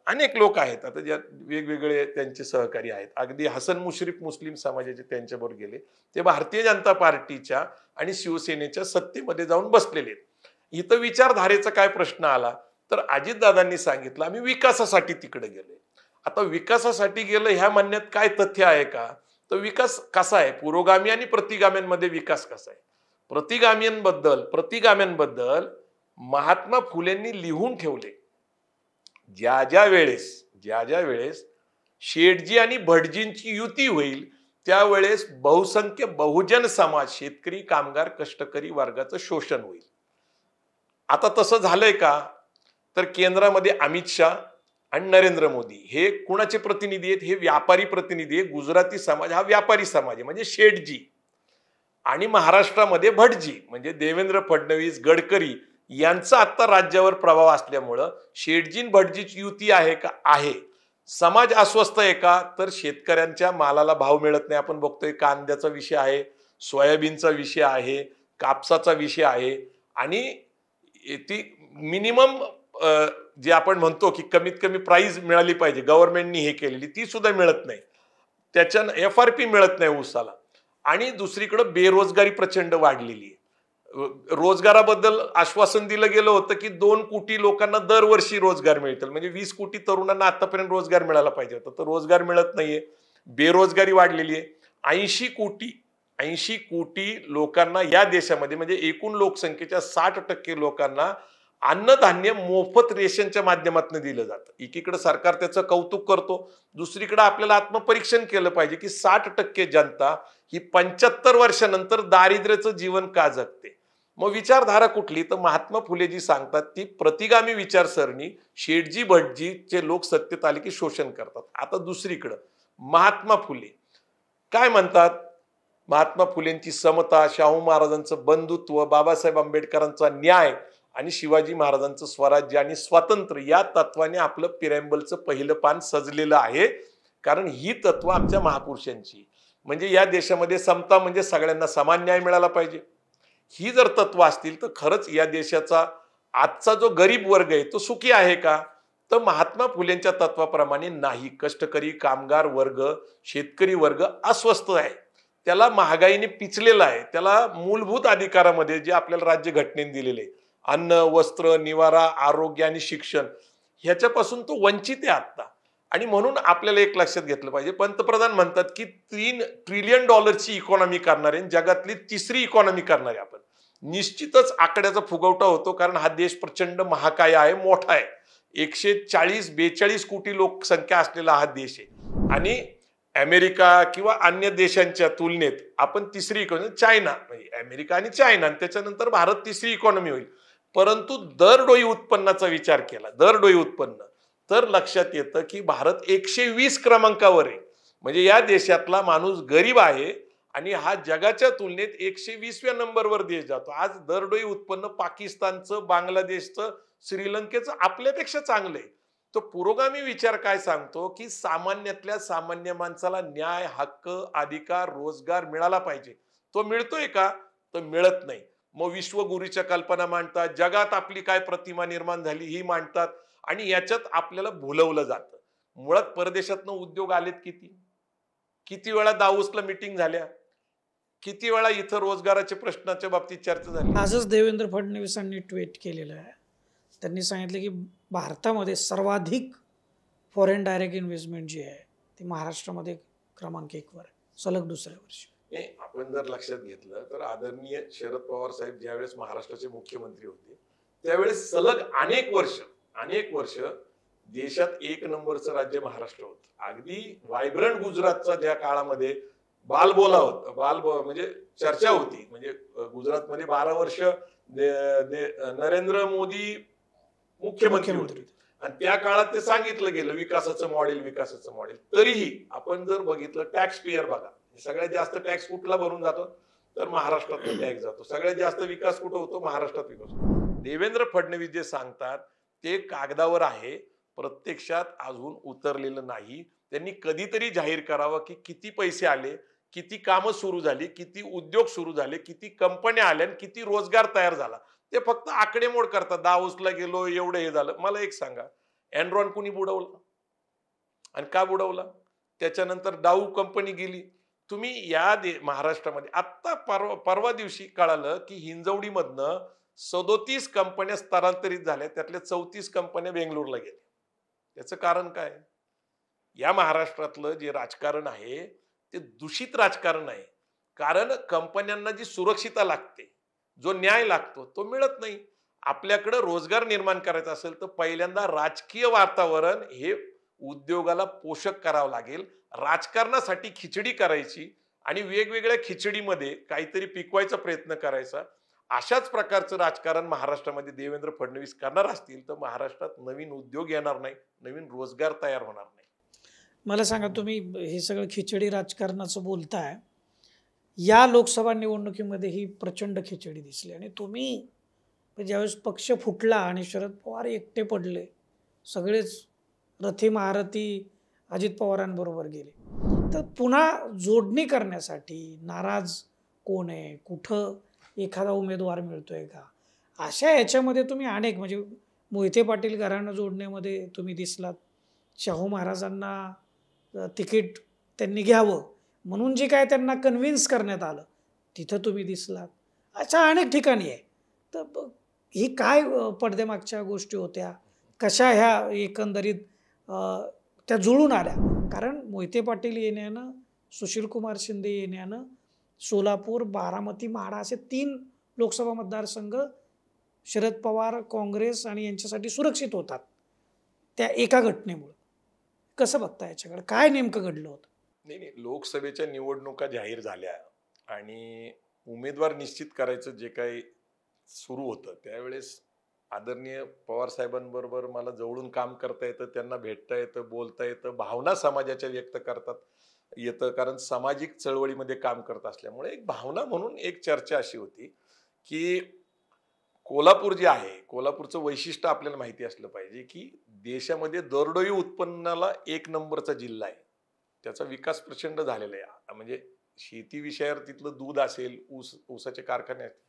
अनेक लोक आहेत आता ज्या वेगवेगळे त्यांचे सहकारी आहेत. अगदी हसन मुश्रीफ मुस्लिम समाजाचे त्यांच्याबरोबर गेले, ते भारतीय जनता पार्टीच्या आणि शिवसेनेच्या सत्तेमध्ये जाऊन बसलेले आहेत. इथं विचारधारेचा काय प्रश्न आला, तर अजितदादांनी सांगितलं आम्ही विकासासाठी तिकडे गेलोय. आता विकासासाठी गेलं ह्या म्हणण्यात काय तथ्य आहे का? तर विकास कसा आहे, पुरोगामी आणि प्रतिगाम्यांमध्ये विकास कसा आहे? प्रतिगाम्यांबद्दल महात्मा फुलेंनी लिहून ठेवले. ज्या ज्या वेळेस शेठजी आणि भटजींची युती होईल त्यावेळेस बहुसंख्य बहुजन समाज, शेतकरी, कामगार, कष्टकरी वर्गाचं शोषण होईल. आता तसं झालंय का? तर केंद्रामध्ये अमित शाह आणि नरेंद्र मोदी हे कुणाचे प्रतिनिधी आहेत? हे व्यापारी प्रतिनिधी आहे. गुजराती समाज हा व्यापारी समाज आहे, म्हणजे शेठजी. आणि महाराष्ट्रामध्ये भटजी म्हणजे देवेंद्र फडणवीस, गडकरी यांचा आता राज्यावर प्रभाव असल्यामुळं शेठजी भटजीची युती आहे का? आहे. समाज अस्वस्थ आहे का? तर शेतकऱ्यांच्या मालाला भाव मिळत नाही. आपण बघतोय कांद्याचा विषय आहे, सोयाबीनचा विषय आहे, कापसाचा विषय आहे. आणि ती मिनिमम जे आपण म्हणतो की कमीत कमी प्राइस मिळाली पाहिजे, गव्हर्नमेंटनी हे केलेली, ती सुद्धा मिळत नाही. त्याच्यानं FRP मिळत नाही ऊसाला. आणि दुसरीकडे बेरोजगारी प्रचंड वाढलेली आहे. रोजगाराबद्दल आश्वासन दिलं गेलं होतं की 2 कोटी लोकांना दरवर्षी रोजगार मिळतील, म्हणजे 20 कोटी तरुणांना आतापर्यंत रोजगार मिळाला पाहिजे होता, तर रोजगार मिळत नाहीये. बेरोजगारी वाढलेली आहे. 80 कोटी लोकांना या देशामध्ये, म्हणजे एकूण लोकसंख्येच्या 60% लोकांना अन्नधान्य मोफत रेशनच्या माध्यमातून दिलं जातं. एकीकडे सरकार त्याचं कौतुक करतो, दुसरीकडे आपल्याला आत्मपरीक्षण केलं पाहिजे की 60% जनता ही 75 वर्षानंतर दारिद्र्याचं जीवन का जगते. मग विचारधारा कुठली? तर महात्मा फुलेजी सांगतात ती प्रतिगामी विचारसरणी. शेठजी भटजीचे लोक सत्तेत आले की शोषण करतात. आता दुसरीकडं महात्मा फुले काय म्हणतात? महात्मा फुलेंची समता, शाहू महाराजांचं बंधुत्व, बाबासाहेब आंबेडकरांचा न्याय आणि शिवाजी महाराजांचं स्वराज्य आणि स्वातंत्र्य या तत्वाने आपलं पिरॅम्बलचं पहिलं पान सजलेलं आहे. कारण ही तत्व आमच्या महापुरुषांची, म्हणजे या देशामध्ये समता म्हणजे सगळ्यांना समान न्याय मिळाला पाहिजे, ही जर तत्व असतील तर खरंच या देशाचा आजचा जो गरीब वर्ग आहे तो सुखी आहे का? तर महात्मा फुलेंच्या तत्वाप्रमाणे नाही. कष्टकरी कामगार वर्ग, शेतकरी वर्ग अस्वस्थ आहे, त्याला महागाईने पिचलेला आहे, त्याला मूलभूत अधिकारामध्ये जे आपल्याला राज्यघटनेने दिलेले अन्न, वस्त्र, निवारा, आरोग्य आणि शिक्षण ह्याच्यापासून तो वंचित आहे आता. आणि म्हणून आपल्याला एक लक्षात घेतलं पाहिजे, पंतप्रधान म्हणतात की $3 ट्रिलियन इकॉनॉमी करणारे, जगातली तिसरी इकॉनॉमी करणारे आपण. निश्चितच आकड्याचा फुगवटा होतो, कारण हा देश प्रचंड महाकाय आहे, मोठा आहे. 140-42 कोटी लोकसंख्या असलेला हा देश आहे. आणि अमेरिका किंवा अन्य देशांच्या तुलनेत आपण तिसरी इकॉनॉमी, चायना म्हणजे अमेरिका आणि चायना, आणि त्याच्यानंतर भारत तिसरी इकॉनॉमी होईल. परंतु दरडोई उत्पन्नाचा विचार केला, दरडोई उत्पन्न, तर लक्षात येतं की भारत 120 क्रमांकावर आहे. म्हणजे या देशातला माणूस गरीब आहे आणि हा जगाच्या तुलनेत 120व्या नंबरवर देश जातो. आज दरडोई उत्पन्न पाकिस्तानचं, बांगलादेशचं, श्रीलंकेचं आपल्यापेक्षा चांगलं आहे. तो पुरोगामी विचार काय सांगतो की सामान्यातल्या सामान्य माणसाला न्याय, हक्क, अधिकार, रोजगार मिळाला पाहिजे. तो मिळतोय का? तर मिळत नाही. मग विश्वगुरूच्या कल्पना मांडतात, जगात आपली काय प्रतिमा निर्माण झाली ही मांडतात, आणि याच्यात आपल्याला भुलवलं जातं. मुळात परदेशातनं उद्योग आलेत किती, किती वेळा दावोसला मीटिंग झाल्या, किती वेळा इथं रोजगाराच्या प्रश्नाच्या बाबतीत चर्चा झाली. आजच देवेंद्र फडणवीसांनी ट्विट केलेलं आहे. त्यांनी सांगितलं की भारतामध्ये सर्वाधिक फॉरेन डायरेक्ट इन्व्हेस्टमेंट जी आहे ती महाराष्ट्रामध्ये क्रमांक 1 वर आहे, सलग दुसऱ्या वर्षी. आपण जर लक्षात घेतलं तर आदरणीय शरद पवार साहेब ज्यावेळेस महाराष्ट्राचे मुख्यमंत्री होते त्यावेळेस सलग अनेक वर्ष देशात 1 नंबरचं राज्य महाराष्ट्र होतं. अगदी व्हायब्रंट गुजरातचा ज्या काळामध्ये बालबोला होता, म्हणजे चर्चा होती, म्हणजे गुजरातमध्ये 12 वर्ष नरेंद्र मोदी मुख्यमंत्री होते आणि त्या काळात ते सांगितलं गेलं विकासाचं मॉडेल. तरीही आपण जर बघितलं टॅक्स पेयर बघा, सगळ्यात जास्त टॅक्स कुठला भरून जातो तर महाराष्ट्रात टॅक्स जातो. सगळ्यात जास्त विकास कुठं होतो? महाराष्ट्रात विकास होतो. देवेंद्र फडणवीस जे सांगतात ते कागदावर आहे, प्रत्यक्षात अजून उतरलेलं नाही. त्यांनी कधीतरी जाहीर करावं की किती पैसे आले, किती कामं सुरू झाली, किती उद्योग सुरू झाले, किती कंपन्या आल्या, किती रोजगार तयार झाला. ते फक्त आकडेमोड करतात. दावोसला गेलो, एवढं हे झालं. मला एक सांगा, एनरॉन कुणी बुडवलं आणि का बुडवला? त्याच्यानंतर डाऊ कंपनी गेली. तुम्ही या महाराष्ट्रामध्ये आत्ता परवा दिवशी कळालं की हिंजवडीमधनं 37 कंपन्या स्थलांतरित झाल्या, त्यातल्या 34 कंपन्या बेंगलोरला गेल्या. त्याचं कारण काय? या महाराष्ट्रातलं जे राजकारण आहे ते दूषित राजकारण आहे. कारण कंपन्यांना जी सुरक्षितता लागते, जो न्याय लागतो तो मिळत नाही. आपल्याकडे रोजगार निर्माण करायचा असेल तर पहिल्यांदा राजकीय वातावरण हे उद्योगाला पोषक करावं लागेल. राजकारणासाठी खिचडी करायची आणि वेगवेगळ्या खिचडीमध्ये काहीतरी पिकवायचा प्रयत्न करायचा. अशाच प्रकारचं राजकारण महाराष्ट्रामध्ये देवेंद्र फडणवीस करणार असतील तर महाराष्ट्रात नवीन उद्योग येणार नाही, नवीन रोजगार तयार होणार नाही. मला सांगा, तुम्ही हे सगळं खिचडी राजकारणाचं बोलताय, या लोकसभा निवडणुकीमध्ये ही प्रचंड खिचडी दिसली आणि तुम्ही ज्यावेळेस पक्ष फुटला आणि शरद पवार एकटे पडले, सगळेच रथी महारथी अजित पवारांबरोबर गेले, तर पुन्हा जोडणी करण्यासाठी नाराज कोण आहे, कुठं एखादा उमेदवार मिळतोय का, अशा याच्यामध्ये तुम्ही अनेक, म्हणजे मोहिते पाटील घराणं जोडण्यामध्ये तुम्ही दिसलात, शाहू महाराजांना तिकीट त्यांनी घ्यावं म्हणून जे काय त्यांना कन्व्हिन्स करण्यात आलं तिथं तुम्ही दिसलात, अशा अनेक ठिकाणी आहे. तर ही काय पडद्यामागच्या गोष्टी होत्या, कशा ह्या एकंदरीत त्या जुळून आल्या? कारण मोहिते पाटील येण्यानं, सुशीलकुमार शिंदे येण्यानं सोलापूर, बारामती, माढा असे 3 लोकसभा मतदारसंघ शरद पवार, काँग्रेस आणि यांच्यासाठी सुरक्षित होतात त्या एका घटनेमुळे. कसं बघता याच्याकडे? काय नेमकं घडलं होतं? नाही, लोकसभेच्या निवडणुका जाहीर झाल्या आणि उमेदवार निश्चित करायचं जे काही सुरू होतं त्यावेळेस आदरणीय पवार साहेबांबरोबर मला जवळून काम करता येतं, त्यांना भेटता येतं, बोलता येतं, भावना समाजाच्या व्यक्त करतात येतं, कारण सामाजिक चळवळीमध्ये काम करत असल्यामुळे एक भावना म्हणून एक चर्चा अशी होती की कोल्हापूर जे आहे, कोल्हापूरचं वैशिष्ट्य आपल्याला माहिती असलं पाहिजे की देशामध्ये दरडोई उत्पन्नाला 1 नंबरचा जिल्हा आहे. त्याचा विकास प्रचंड झालेला आहे. म्हणजे शेती विषयावर तिथलं दूध असेल, ऊसाचे कारखाने असतील,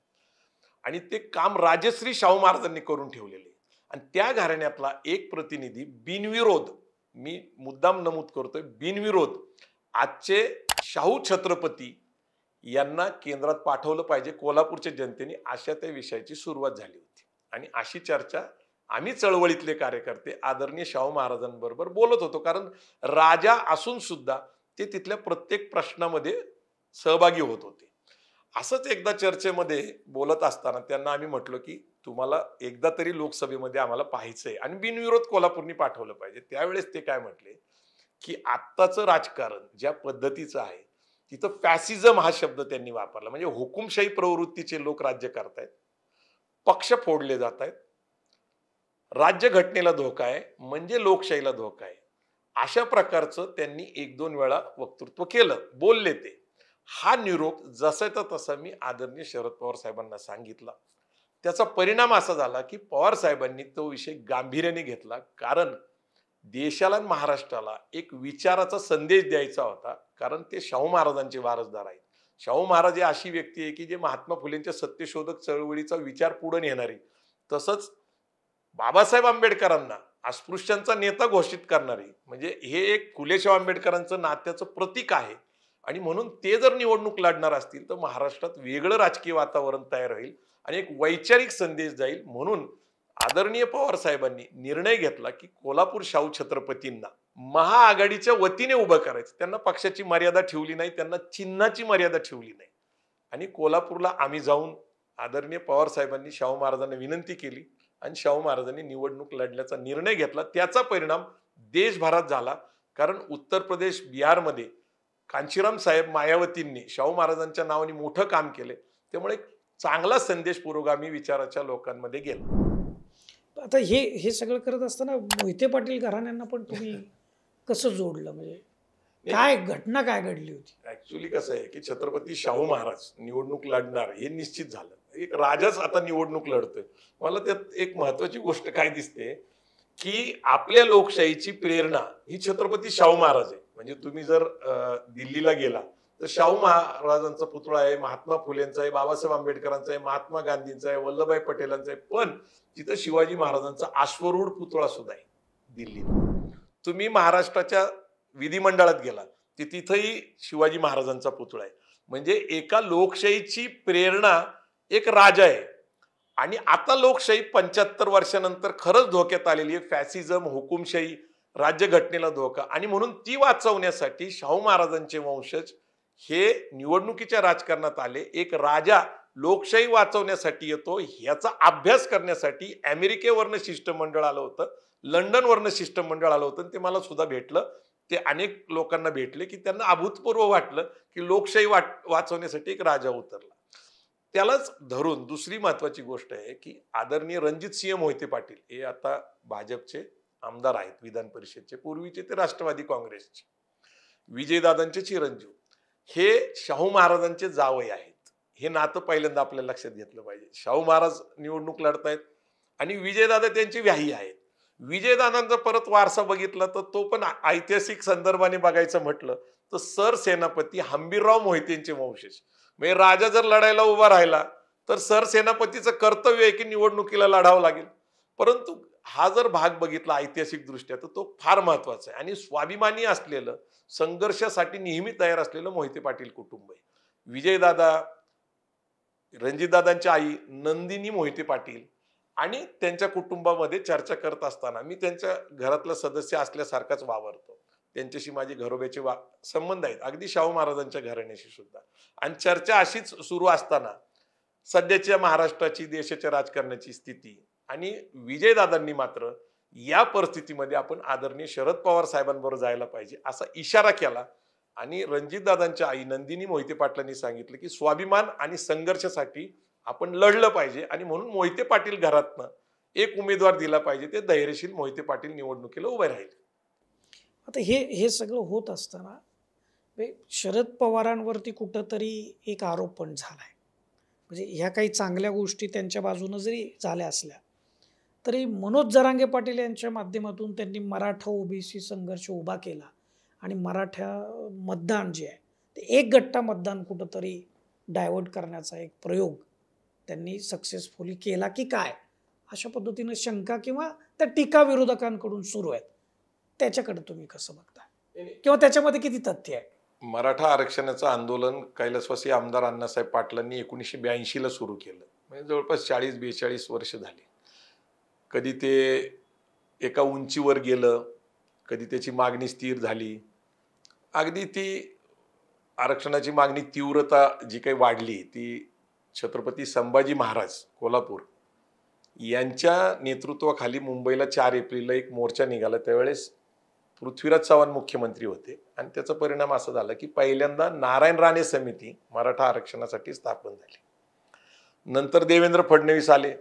आणि ते काम राजश्री शाहू महाराजांनी करून ठेवलेले आहे. आणि त्या घराण्यातला एक प्रतिनिधी बिनविरोध, मी मुद्दाम नमूद करतोय, बिनविरोध आजचे शाहू छत्रपती यांना केंद्रात पाठवलं पाहिजे कोल्हापूरच्या जनतेने, अशा त्या विषयाची सुरुवात झाली होती. आणि अशी चर्चा आम्ही चळवळीतले कार्यकर्ते आदरणीय शाहू महाराजांबरोबर बोलत होतो, कारण राजा असून सुद्धा ते तिथल्या प्रत्येक प्रश्नामध्ये सहभागी होत होते. असंच एकदा चर्चेमध्ये बोलत असताना त्यांना आम्ही म्हटलो की तुम्हाला एकदा तरी लोकसभेमध्ये आम्हाला पाहायचंय आणि बिनविरोध कोल्हापूरनी पाठवलं पाहिजे. त्यावेळेस ते काय म्हटले की आत्ताचं राजकारण ज्या पद्धतीचं आहे तिथं फॅसिझम हा शब्द त्यांनी वापरला. म्हणजे हुकुमशाही प्रवृत्तीचे लोक राज्य करतायत, पक्ष फोडले जात आहेत, राज्यघटनेला धोका आहे, म्हणजे लोकशाहीला धोका आहे, अशा प्रकारचं त्यांनी 1-2 वेळा वक्तृत्व केलं, बोलले ते. हा निरोप जसाचा तसा मी आदरणीय शरद पवार साहेबांना सांगितला. त्याचा परिणाम असा झाला की पवार साहेबांनी तो विषय गांभीर्याने घेतला, कारण देशाला आणि महाराष्ट्राला एक विचाराचा संदेश द्यायचा होता, कारण ते शाहू महाराजांचे वारसदार आहेत. शाहू महाराज ही अशी व्यक्ती आहे की जे महात्मा फुलेंच्या सत्यशोधक चळवळीचा विचार पुढे नेणारी, तसंच बाबासाहेब आंबेडकरांना अस्पृश्यांचा नेता घोषित करणारी, म्हणजे हे एक फुले शाहू आंबेडकरांचं नात्याचं प्रतीक आहे. आणि म्हणून ते जर निवडणूक लढणार असतील तर महाराष्ट्रात वेगळं राजकीय वातावरण तयार होईल आणि एक वैचारिक संदेश जाईल. म्हणून आदरणीय पवार साहेबांनी निर्णय घेतला की कोल्हापूर शाहू छत्रपतींना महाआघाडीच्या वतीने उभं करायचं. त्यांना पक्षाची मर्यादा ठेवली नाही, त्यांना चिन्हाची मर्यादा ठेवली नाही. आणि कोल्हापूरला आम्ही जाऊन आदरणीय पवार साहेबांनी शाहू महाराजांना विनंती केली आणि शाहू महाराजांनी निवडणूक लढण्याचा निर्णय घेतला. त्याचा परिणाम देशभरात झाला, कारण उत्तर प्रदेश, बिहारमध्ये कांशीराम साहेब मायावतींनी शाहू महाराजांच्या नावाने मोठं काम केले. त्यामुळे चांगला संदेश पुरोगामी विचाराच्या लोकांमध्ये गेला. आता हे सगळं करत असताना मोहिते पाटील घराण्यांना पण तुम्ही कसं जोडलं? म्हणजे काय घटना काय घडली होती? ऍक्च्युली कसं आहे की छत्रपती शाहू महाराज निवडणूक लढणार हे निश्चित झालं. एक राजाच आता निवडणूक लढतोय. मला त्यात एक महत्वाची गोष्ट काय दिसते की आपल्या लोकशाहीची प्रेरणा ही छत्रपती शाहू महाराज आहे. म्हणजे तुम्ही जर दिल्लीला गेला तर शाहू महाराजांचा पुतळा आहे, महात्मा फुलेंचा आहे, बाबासाहेब आंबेडकरांचा आहे, महात्मा गांधींचा आहे, वल्लभभाई पटेलांचा आहे, पण तिथं शिवाजी महाराजांचा अश्वरूढ पुतळा सुद्धा आहे दिल्लीला. तुम्ही महाराष्ट्राच्या विधिमंडळात गेला की तिथंही शिवाजी महाराजांचा पुतळा आहे. म्हणजे एका लोकशाहीची प्रेरणा एक राजा आहे. आणि आता लोकशाही 75 वर्षानंतर खरंच धोक्यात आलेली आहे. फॅसिझम, हुकुमशाही, राज्यघटनेला धोका. आणि म्हणून ती वाचवण्यासाठी शाहू महाराजांचे वंशज हे निवडणुकीच्या राजकारणात आले. एक राजा लोकशाही वाचवण्यासाठी येतो ह्याचा अभ्यास करण्यासाठी अमेरिकेवरनं शिष्टमंडळ आलं होतं, लंडनवरनं शिष्टमंडळ आलं होतं. ते मला सुद्धा भेटलं. ते अनेक लोकांना भेटले की त्यांना अभूतपूर्व वाटलं की लोकशाही वाचवण्यासाठी एक राजा उतरला. त्यालाच धरून दुसरी महत्वाची गोष्ट आहे की आदरणीय रणजितसिंह मोहिते पाटील हे आता भाजपचे आमदार आहेत, विधान परिषदचे. पूर्वीचे ते राष्ट्रवादी काँग्रेसचे, विजयदादांचे चिरंजीव, हे शाहू महाराजांचे जावई आहेत. हे नातं पहिल्यांदा आपल्याला लक्षात घेतलं पाहिजे. शाहू महाराज निवडणूक लढतायत आणि विजयदादा त्यांचे व्याही आहेत. विजयदादांचा परत वारसा बघितला तर तो पण ऐतिहासिक संदर्भाने बघायचं म्हटलं तर सरसेनापती हंबीरराव मोहितेंचे वंशज. म्हणजे राजा जर लढायला उभा राहिला तर सरसेनापतीचं कर्तव्य आहे की निवडणुकीला लढावं लागेल. परंतु हा जर भाग बघितला ऐतिहासिक दृष्ट्या तर तो फार महत्वाचा आहे. आणि स्वाभिमानी असलेलं, संघर्षासाठी नेहमी तयार असलेलं मोहिते पाटील कुटुंब आहे. विजयदादा, रणजितदादांची आई नंदिनी मोहिते पाटील आणि त्यांच्या कुटुंबामध्ये चर्चा करत असताना मी त्यांच्या घरातला सदस्य असल्यासारखाच वावरतो. त्यांच्याशी माझे घरोब्याचे संबंध आहेत, अगदी शाहू महाराजांच्या घराण्याशी सुद्धा. आणि चर्चा अशीच सुरू असताना सध्याच्या महाराष्ट्राची, देशाच्या राजकारणाची स्थिती आणि विजयदादांनी मात्र या परिस्थितीमध्ये आपण आदरणीय शरद पवार साहेबांबरोबर जायला पाहिजे असा इशारा केला. आणि रणजितदादांच्या आई नंदिनी मोहिते पाटलांनी सांगितलं की स्वाभिमान आणि संघर्षासाठी आपण लढलं पाहिजे आणि म्हणून मोहिते पाटील घरातनं एक उमेदवार दिला पाहिजे. ते धैर्यशील मोहिते पाटील निवडणुकीला उभे राहिले. आता हे सगळं होत असताना शरद पवारांवरती कुठंतरी एक आरोप पण झालाय. म्हणजे ह्या काही चांगल्या गोष्टी त्यांच्या बाजूने जरी झाल्या असल्या तरी मनोज जरांगे पाटील यांच्या माध्यमातून त्यांनी मराठा ओबीसी संघर्ष उभा केला आणि मराठा मतदान जे आहे ते एक गट्टा मतदान कुठंतरी डायव्हर्ट करण्याचा एक प्रयोग त्यांनी सक्सेसफुली केला की काय, अशा पद्धतीनं शंका किंवा त्या टीका विरोधकांकडून सुरू आहेत. त्याच्याकडे तुम्ही कसं बघता किंवा त्याच्यामध्ये किती तथ्य आहे? मराठा आरक्षणाचं आंदोलन कैलासवासी आमदार अण्णासाहेब पाटलांनी 1982ला सुरू केलं. म्हणजे जवळपास 40-42 वर्ष झाली. कधी ते एका उंचीवर गेलं, कधी त्याची मागणी स्थिर झाली. अगदी ती आरक्षणाची मागणी तीव्रता जी काही वाढली ती छत्रपती संभाजी महाराज कोल्हापूर यांच्या नेतृत्वाखाली मुंबईला 4 एप्रिलला एक मोर्चा निघाला. त्यावेळेस पृथ्वीराज चव्हाण मुख्यमंत्री होते आणि त्याचा परिणाम असा झाला की पहिल्यांदा नारायण राणे समिती मराठा आरक्षणासाठी स्थापन झाली. नंतर देवेंद्र फडणवीस आले.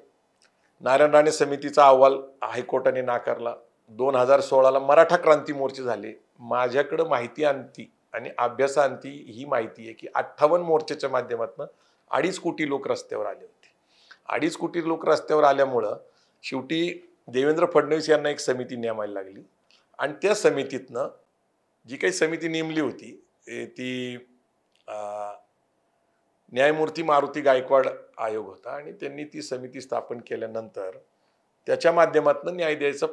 नारायण राणे समितीचा अहवाल हायकोर्टाने नाकारला. 2016ला मराठा क्रांती मोर्चे झाले. माझ्याकडे माहिती आणती आणि अभ्यासांती ही माहिती आहे की 58 मोर्चाच्या माध्यमातून 2.5 कोटी लोक रस्त्यावर आले होते. 2.5 कोटी लोक रस्त्यावर आल्यामुळं शेवटी देवेंद्र फडणवीस यांना एक समिती नेमायला लागली आणि त्या समितीतनं जी काही समिती नेमली होती ती न्यायमूर्ती मारुती गायकवाड आयोग होता आणि त्यांनी ती समिती स्थापन केल्यानंतर त्याच्या माध्यमातून न्याय द्यायचा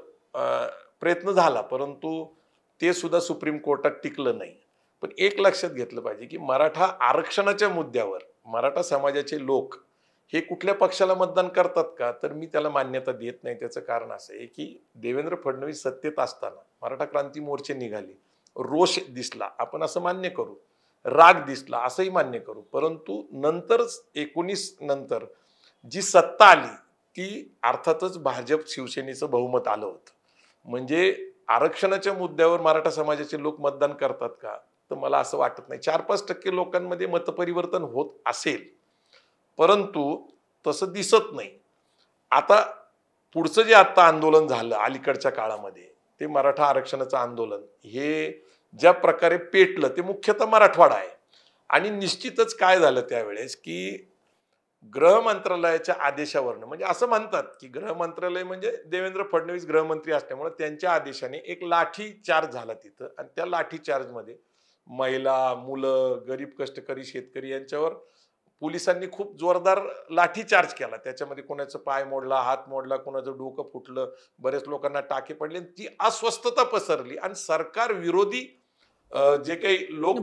प्रयत्न झाला, परंतु ते सुद्धा सुप्रीम कोर्टात टिकलं नाही. पण एक लक्षात घेतलं पाहिजे की मराठा आरक्षणाच्या मुद्द्यावर मराठा समाजाचे लोक हे कुठल्या पक्षाला मतदान करतात का, तर मी त्याला मान्यता देत नाही. त्याचं कारण असं आहे की देवेंद्र फडणवीस सत्तेत असताना मराठा क्रांती मोर्चे निघाले, रोष दिसला, आपण असं मान्य करू, राग दिसला असंही मान्य करू, परंतु नंतर 19 नंतर जी सत्ता आली ती अर्थातच भाजप शिवसेनेचं बहुमत आलं होतं. म्हणजे आरक्षणाच्या मुद्द्यावर मराठा समाजाचे लोक मतदान करतात का, तर मला असं वाटत नाही. 4-5% लोकांमध्ये मतपरिवर्तन होत असेल, परंतु तसं दिसत नाही. आता पुढचं जे आता आंदोलन झालं अलीकडच्या काळामध्ये ते मराठा आरक्षणाचं आंदोलन हे ज्या प्रकारे पेटलं ते मुख्यतः मराठवाडा आहे. आणि निश्चितच काय झालं त्यावेळेस की गृह मंत्रालयाच्या आदेशावरनं, म्हणजे असं म्हणतात की गृह मंत्रालय म्हणजे देवेंद्र फडणवीस गृहमंत्री असल्यामुळे त्यांच्या आदेशाने एक लाठी चार्ज झाला तिथं आणि त्या लाठी चार्जमध्ये महिला, मुलं, गरीब कष्टकरी शेतकरी यांच्यावर पोलिसांनी खूप जोरदार लाठी चार्ज केला. त्याच्यामध्ये कोणाचं पाय मोडला, हात मोडला, कोणाचं डोकं फुटलं, बरेच लोकांना टाके पडले. ती अस्वस्थता पसरली आणि सरकार विरोधी जे काही लोक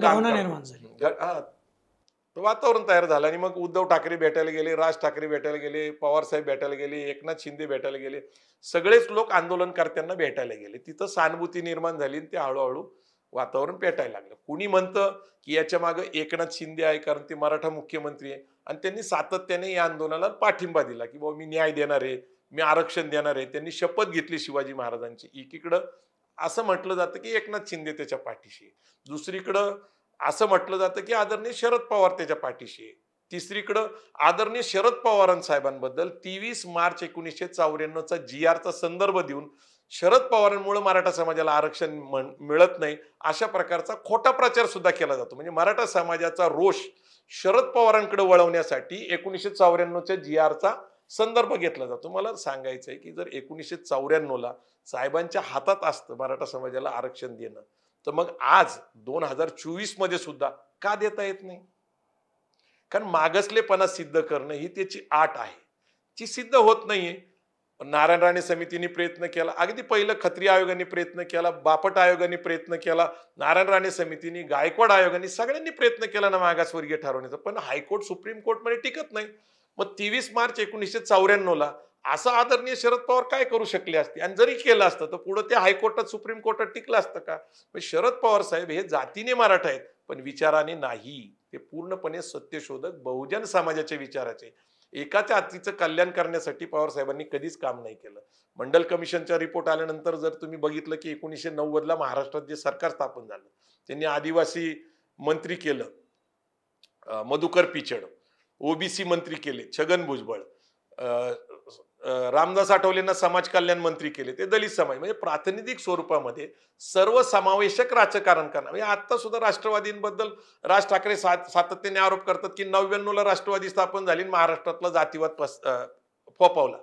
वातावरण तयार झालं आणि मग उद्धव ठाकरे भेटायला गेले, राज ठाकरे भेटायला गेले, पवार साहेब भेटायला गेले, एकनाथ शिंदे भेटायला गेले, सगळेच लोक आंदोलनकर्त्यांना भेटायला गेले. तिथं सहानुभूती निर्माण झाली आणि ते हळूहळू वातावरण पेटायला लागलं. कुणी म्हणतं की याच्या मागे एकनाथ शिंदे आहे कारण ते मराठा मुख्यमंत्री आहे आणि त्यांनी सातत्याने या आंदोलनाला पाठिंबा दिला की बाबा मी न्याय देणार आहे, मी आरक्षण देणार आहे. त्यांनी शपथ घेतली शिवाजी महाराजांची. एकीकडं असं म्हटलं जातं की एकनाथ शिंदे त्याच्या पाठीशी आहे, दुसरीकडं असं म्हटलं जातं की आदरणीय शरद पवार त्याच्या पाठीशी आहे, तिसरीकडं आदरणीय शरद पवारांसाहेबांबद्दल 23 मार्च 1994चा GRचा संदर्भ देऊन शरद पवारांमुळे मराठा समाजाला आरक्षण मिळत नाही अशा प्रकारचा खोटा प्रचार सुद्धा केला जातो. म्हणजे मराठा समाजाचा रोष शरद पवारांकडे वळवण्यासाठी 1994च्या GRचा संदर्भ घेतला जातो. मला सांगायचं आहे की जर 1994ला साहेबांच्या हातात असतं मराठा समाजाला आरक्षण देणं, तर मग आज 2024 मध्ये सुद्धा का देता येत नाही? कारण मागासलेपणा सिद्ध करणं ही त्याची आट आहे, ती सिद्ध होत नाहीये. नारायण राणे समितीने प्रयत्न केला, अगदी पहिलं खत्री आयोगाने प्रयत्न केला, बापट आयोगाने प्रयत्न केला, नारायण राणे समितीने, गायकवाड आयोगाने, सगळ्यांनी प्रयत्न केला ना मागासवर्गीय ठरवण्याचा, पण हायकोर्ट सुप्रीम कोर्टमध्ये टिकत नाही. मग 23 मार्च 1994ला असं आदरणीय शरद पवार काय करू शकले असते? आणि जरी केलं असतं तर पुढे ते हायकोर्टात सुप्रीम कोर्टात टिकलं असतं का? शरद पवार साहेब हे जातीने मराठा आहेत पण विचाराने नाही. ते पूर्णपणे सत्यशोधक बहुजन समाजाचे विचाराचे, एकाच्या हातीचं कल्याण करण्यासाठी पवार साहेबांनी कधीच काम नाही केलं. मंडल कमिशनचा रिपोर्ट आल्यानंतर जर तुम्ही बघितलं की 1990ला महाराष्ट्रात जे सरकार स्थापन झालं त्यांनी आदिवासी मंत्री केलं मधुकर पिचड, ओबीसी मंत्री केले छगन भुजबळ, रामदास आठवलेंना समाज कल्याण मंत्री केले, ते दलित समाज. म्हणजे प्रातिनिधिक स्वरूपामध्ये सर्वसमावेशक राजकारण करणं. म्हणजे आता सुद्धा राष्ट्रवादींबद्दल राज ठाकरे सातत्याने आरोप करतात की 99ला राष्ट्रवादी स्थापन झाली, महाराष्ट्रातला जातीवाद फोपावला.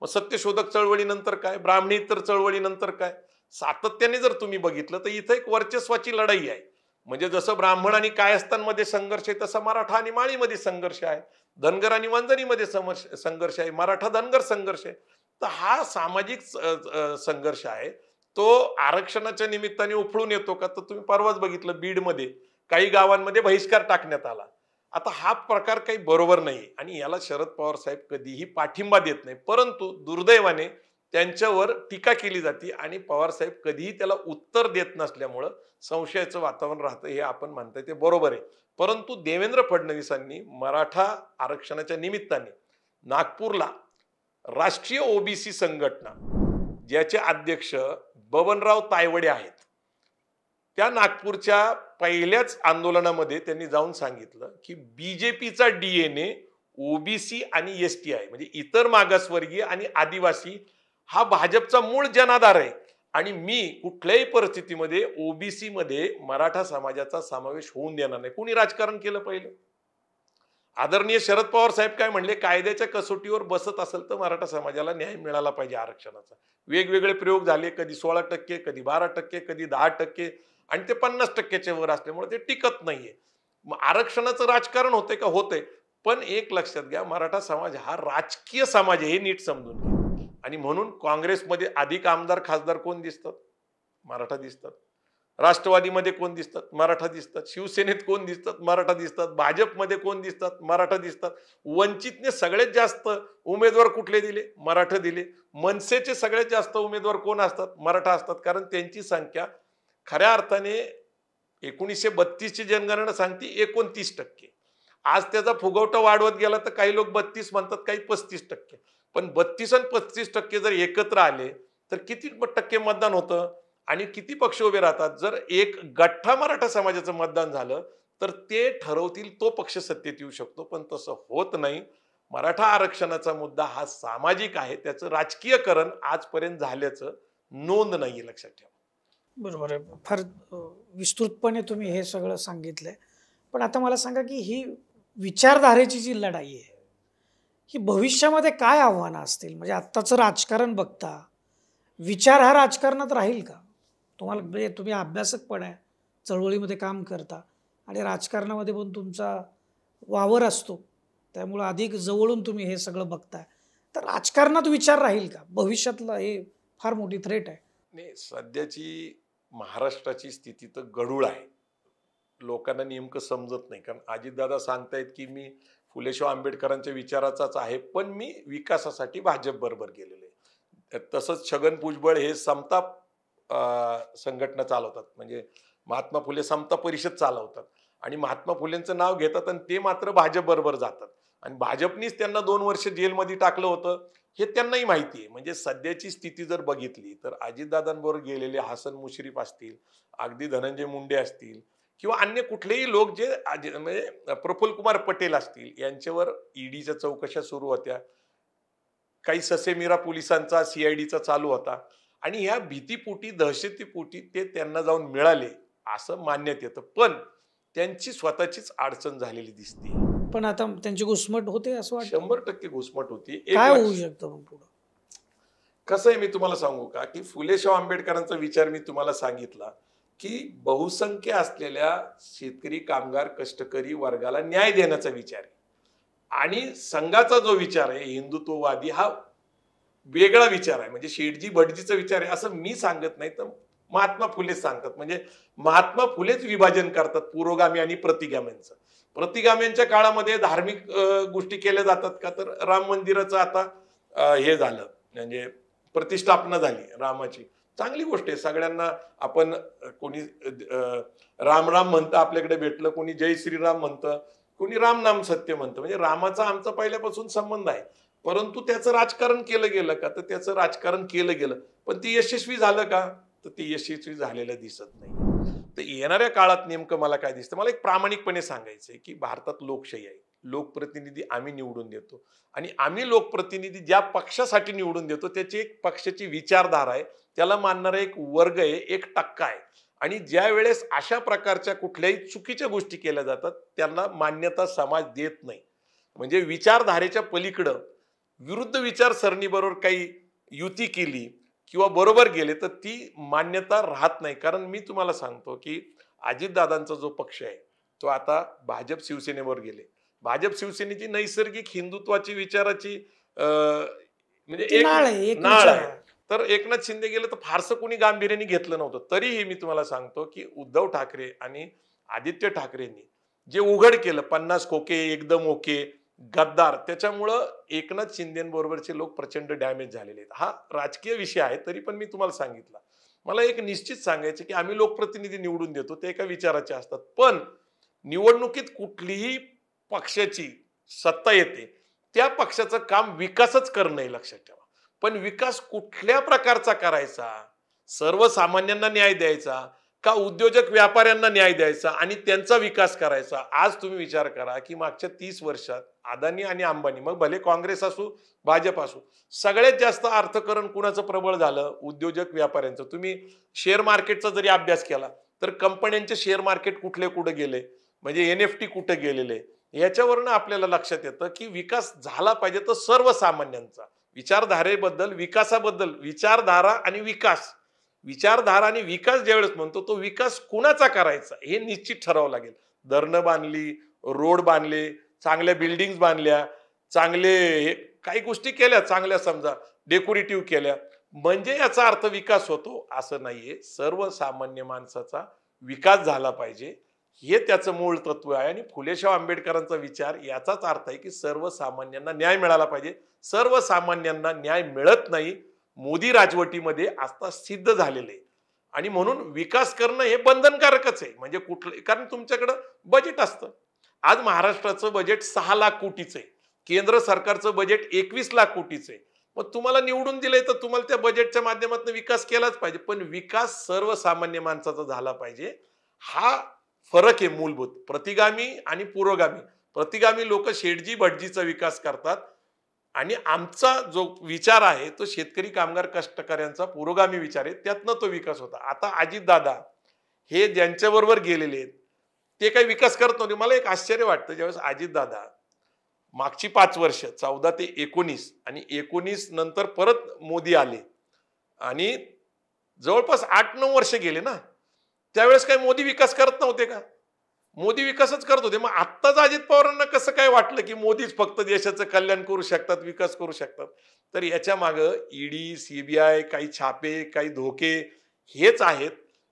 मग सत्यशोधक चळवळीनंतर काय, ब्राह्मणेतर चळवळीनंतर काय, सातत्याने जर तुम्ही बघितलं तर इथं एक वर्चस्वाची लढाई आहे. म्हणजे जसं ब्राह्मण आणि कायस्थांमध्ये संघर्ष आहे तसा मराठा आणि माळीमध्ये संघर्ष आहे, धनगर आणि वंजनीमध्ये संघर्ष आहे, मराठा धनगर संघर्ष आहे. तर हा सामाजिक संघर्ष आहे, तो आरक्षणाच्या निमित्ताने उफळून येतो का? तर तुम्ही परवाच बघितलं बीडमध्ये काही गावांमध्ये बहिष्कार टाकण्यात आला. आता हा प्रकार काही बरोबर नाही आणि याला शरद पवार साहेब कधीही पाठिंबा देत नाही, परंतु दुर्दैवाने त्यांच्यावर टीका केली जाते आणि पवार साहेब कधीही त्याला उत्तर देत नसल्यामुळं संशयाचं वातावरण राहतं. हे आपण म्हणताय ते बरोबर आहे, परंतु देवेंद्र फडणवीसांनी मराठा आरक्षणाच्या निमित्ताने नागपूरला राष्ट्रीय ओबीसी संघटना ज्याचे अध्यक्ष बबनराव तायवडे आहेत, त्या नागपूरच्या पहिल्याच आंदोलनामध्ये त्यांनी जाऊन सांगितलं की बीजेपीचा डीएनए ओबीसी आणि एसटी आहे, म्हणजे इतर मागासवर्गीय आणि आदिवासी हा भाजपचा मूळ जनाधार आहे आणि मी कुठल्याही परिस्थितीमध्ये ओबीसी मध्ये मराठा समाजाचा समावेश होऊन देणार नाही. कोणी राजकारण केलं पहिलं? आदरणीय शरद पवार साहेब काय म्हणले, कायद्याच्या कसोटीवर बसत असेल तर मराठा समाजाला न्याय मिळाला पाहिजे आरक्षणाचा. वेगवेगळे प्रयोग झाले, कधी 16%, कधी 12%, कधी 10%, आणि ते 50%च्या वर असल्यामुळे ते टिकत नाहीये. मग आरक्षणाचं राजकारण होतंय का? होतंय, पण एक लक्षात घ्या, मराठा समाज हा राजकीय समाज आहे, हे नीट समजून घ्या. आणि म्हणून काँग्रेसमध्ये अधिक आमदार खासदार कोण दिसतात? मराठा दिसतात. राष्ट्रवादीमध्ये कोण दिसतात? मराठा दिसतात. शिवसेनेत कोण दिसतात? मराठा दिसतात. भाजपमध्ये कोण दिसतात? मराठा दिसतात. वंचितने सगळ्यात जास्त उमेदवार कुठले दिले? मराठा दिले. मनसेचे सगळ्यात जास्त उमेदवार कोण असतात? मराठा असतात, कारण त्यांची संख्या खऱ्या अर्थाने 1932 ची जनगणना सांगते 29%. आज त्याचा फुगवटा वाढवत गेला तर काही लोक 32 म्हणतात, काही 35%. पण 32 आणि 35% जर एकत्र आले तर किती टक्के मतदान होतं आणि किती पक्ष उभे राहतात? जर एक गठ्ठा मराठा समाजाचं मतदान झालं तर ते ठरवतील तो पक्ष सत्तेत येऊ शकतो, पण तसं होत नाही. मराठा आरक्षणाचा मुद्दा हा सामाजिक आहे, त्याचं राजकीयकरण आजपर्यंत झाल्याचं नोंद नाही, लक्षात ठेवा. बरोबर आहे. फार विस्तृतपणे तुम्ही हे सगळं सांगितलंय. पण आता मला सांगा की ही विचारधारेची जी लढाई आहे, ही भविष्यामध्ये काय आव्हानं असतील? म्हणजे आत्ताचं राजकारण बघता विचार हा राजकारणात राहील का? तुम्हाला म्हणजे तुम्ही अभ्यासक पण आहे, चळवळीमध्ये काम करता आणि राजकारणामध्ये पण तुमचा वावर असतो, त्यामुळं अधिक जवळून तुम्ही हे सगळं बघताय. तर राजकारणात विचार राहील का? भविष्यातलं हे फार मोठी थ्रेट आहे. नाही, सध्याची महाराष्ट्राची स्थिती तर गढूळ आहे. लोकांना नेमकं समजत नाही, कारण अजितदादा सांगतायत की मी फुले शाहू आंबेडकरांच्या विचाराचाच आहे, पण मी विकासासाठी भाजप बरोबर गेलेलो आहे. तसंच छगन भुजबळ हे समता संघटना चालवतात, म्हणजे महात्मा फुले समता परिषद चालवतात आणि महात्मा फुलेंचं नाव घेतात आणि ते मात्र भाजप बरोबर जातात आणि भाजपनीच त्यांना 2 वर्ष जेलमध्ये टाकलं होतं हे त्यांनाही माहिती आहे. म्हणजे सध्याची स्थिती जर बघितली तर अजितदादांबरोबर गेलेले हसन मुश्रीफ असतील, अगदी धनंजय मुंडे असतील किंवा अन्य कुठलेही लोक जे म्हणजे प्रफुल्ल कुमार पटेल असतील, यांच्यावर ईडीच्या चौकशा सुरू होत्या. काही ससेमिरा पोलिसांचा सीआयडीचा चालू होता आणि या भीतीपोटी दहशतीपोटी ते त्यांना जाऊन मिळाले असं मानण्यात येतं, पण त्यांची स्वतःचीच अडचण झालेली दिसते. पण आता त्यांची घुसमट होते असं वाटतं? 100% घुसमट होती. काय होऊ शकतं मग पुढं? कसं आहे, मी तुम्हाला सांगू का की फुले शाहू आंबेडकरांचा विचार मी तुम्हाला सांगितला की बहुसंख्य असलेल्या शेतकरी, कामगार, कष्टकरी वर्गाला न्याय देण्याचा विचार आहे आणि संघाचा जो विचार आहे हिंदुत्ववादी हा वेगळा विचार आहे. म्हणजे शेठजी भटजीचा विचार आहे असं मी सांगत नाही, तर महात्मा फुलेच सांगतात. म्हणजे महात्मा फुलेच विभाजन करतात पुरोगामी आणि प्रतिगाम्यांचं. प्रतिगाम्यांच्या काळामध्ये धार्मिक गोष्टी केल्या जातात का? तर राम मंदिराचं आता हे झालं, म्हणजे प्रतिष्ठापना झाली रामाची, चांगली गोष्ट आहे. सगळ्यांना आपण कोणी राम राम म्हणतं आपल्याकडे भेटलं, कोणी जय श्रीराम म्हणतं, कोणी राम नाम सत्य म्हणतं. म्हणजे रामाचा आमचा पहिल्यापासून संबंध आहे, परंतु त्याचं राजकारण केलं गेलं का? तर त्याचं राजकारण केलं गेलं, पण ते यशस्वी झालं का? तर ते यशस्वी झालेलं दिसत नाही. तर येणाऱ्या काळात नेमकं मला काय दिसतं, मला एक प्रामाणिकपणे सांगायचंय की भारतात लोकशाही आहे, लोकप्रतिनिधी आम्ही निवडून देतो आणि आम्ही लोकप्रतिनिधी ज्या पक्षासाठी निवडून देतो त्याची एक पक्षाची विचारधारा आहे, त्याला मानणारा एक वर्ग आहे, एक टक्का आहे आणि ज्या वेळेस अशा प्रकारच्या कुठल्याही चुकीच्या गोष्टी केल्या जातात त्यांना मान्यता समाज देत नाही. म्हणजे विचारधारेच्या पलीकडं विरुद्ध विचारसरणीबरोबर काही युती केली किंवा बरोबर गेले तर ती मान्यता राहत नाही. कारण मी तुम्हाला सांगतो की अजितदादांचा जो पक्ष आहे तो आता भाजप शिवसेनेवर गेले. भाजप शिवसेनेची नैसर्गिक हिंदुत्वाची विचाराची म्हणजे ती एक नाळ आहे, एक नाळ विचार आहे. आहे. तर एकनाथ शिंदे गेलं तर फारसं कोणी गांभीर्याने घेतलं नव्हतं. तरीही मी तुम्हाला सांगतो की उद्धव ठाकरे आणि आदित्य ठाकरेंनी जे उघड केलं 50 खोके एकदम ओके गद्दार, त्याच्यामुळं एकनाथ शिंदेबरोबरचे लोक प्रचंड डॅमेज झालेले आहेत. हा राजकीय विषय आहे, तरी पण मी तुम्हाला सांगितलं. मला एक निश्चित सांगायचं की आम्ही लोकप्रतिनिधी निवडून देतो, ते एका विचाराचे असतात. पण निवडणुकीत कुठलीही पक्षाची सत्ता येते, त्या पक्षाचं काम विकासच करणं हे लक्षात ठेवा. पण विकास कुठल्या प्रकारचा करायचा? सर्वसामान्यांना न्याय द्यायचा का उद्योजक व्यापाऱ्यांना न्याय द्यायचा आणि त्यांचा विकास करायचा? आज तुम्ही विचार करा की मागच्या 30 वर्षात अदानी आणि अंबानी, मग भले काँग्रेस असो भाजप असो, सगळ्यात जास्त अर्थकरण कुणाचं प्रबळ झालं? उद्योजक व्यापाऱ्यांचं. तुम्ही शेअर मार्केटचा जरी अभ्यास केला तर कंपन्यांचे शेअर मार्केट कुठले कुठे गेले, म्हणजे NFT कुठे गेलेले, याच्यावरनं आपल्याला लक्षात येतं की विकास झाला पाहिजे तर सर्वसामान्यांचा. विचारधारेबद्दल, विकासाबद्दल, विचारधारा आणि विकास, विचारधारा आणि विकास ज्यावेळेस म्हणतो तो विकास कुणाचा करायचा हे निश्चित ठरावं लागेल. धरणं बांधली, रोड बांधले, चांगल्या बिल्डिंग बांधल्या, चांगले काही गोष्टी केल्या चांगल्या, समजा डेकोरेटिव्ह केल्या, म्हणजे याचा अर्थ विकास होतो असं नाहीये. सर्वसामान्य माणसाचा विकास झाला पाहिजे हे त्याचं मूळ तत्व आहे. आणि फुलेशाह आंबेडकरांचा विचार याचाच अर्थ आहे की सर्वसामान्यांना न्याय मिळाला पाहिजे. सर्वसामान्यांना न्याय मिळत नाही, मोदी राजवटीमध्ये आता सिद्ध झालेलं आहे. आणि म्हणून विकास करणं हे बंधनकारकच आहे. म्हणजे कुठलं, कारण तुमच्याकडं बजेट असतं. आज महाराष्ट्राचं बजेट 6 लाख कोटीचं आहे, केंद्र सरकारचं बजेट 21 लाख कोटीचं आहे. मग तुम्हाला निवडून दिलंय तर तुम्हाला त्या बजेटच्या माध्यमातून विकास केलाच पाहिजे, पण विकास सर्वसामान्य माणसाचा झाला पाहिजे. हा फरक आहे मूलभूत, प्रतिगामी आणि पुरोगामी. प्रतिगामी लोक शेठजी भटजीचा विकास करतात आणि आमचा जो विचार आहे तो शेतकरी कामगार कष्टकऱ्यांचा पुरोगामी विचार आहे, त्यातनं तो विकास होता. आता अजितदादा हे ज्यांच्याबरोबर गेलेले आहेत ते काही विकास करत नव्हते. मला एक आश्चर्य वाटतं, ज्यावेळेस अजितदादा मागची 5 वर्ष 14 ते 19 आणि 19 नंतर परत मोदी आले आणि जवळपास 8-9 वर्ष गेले ना, त्यावेळेस काही मोदी विकास करत नव्हते का? मोदी विकासच करत होते. मग आत्ताच अजित पवारांना कसं काय वाटलं की मोदीच फक्त देशाचं कल्याण करू शकतात, विकास करू शकतात? तर याच्या मागं ईडी, CBI, काही छापे, काही धोके हेच आहेत.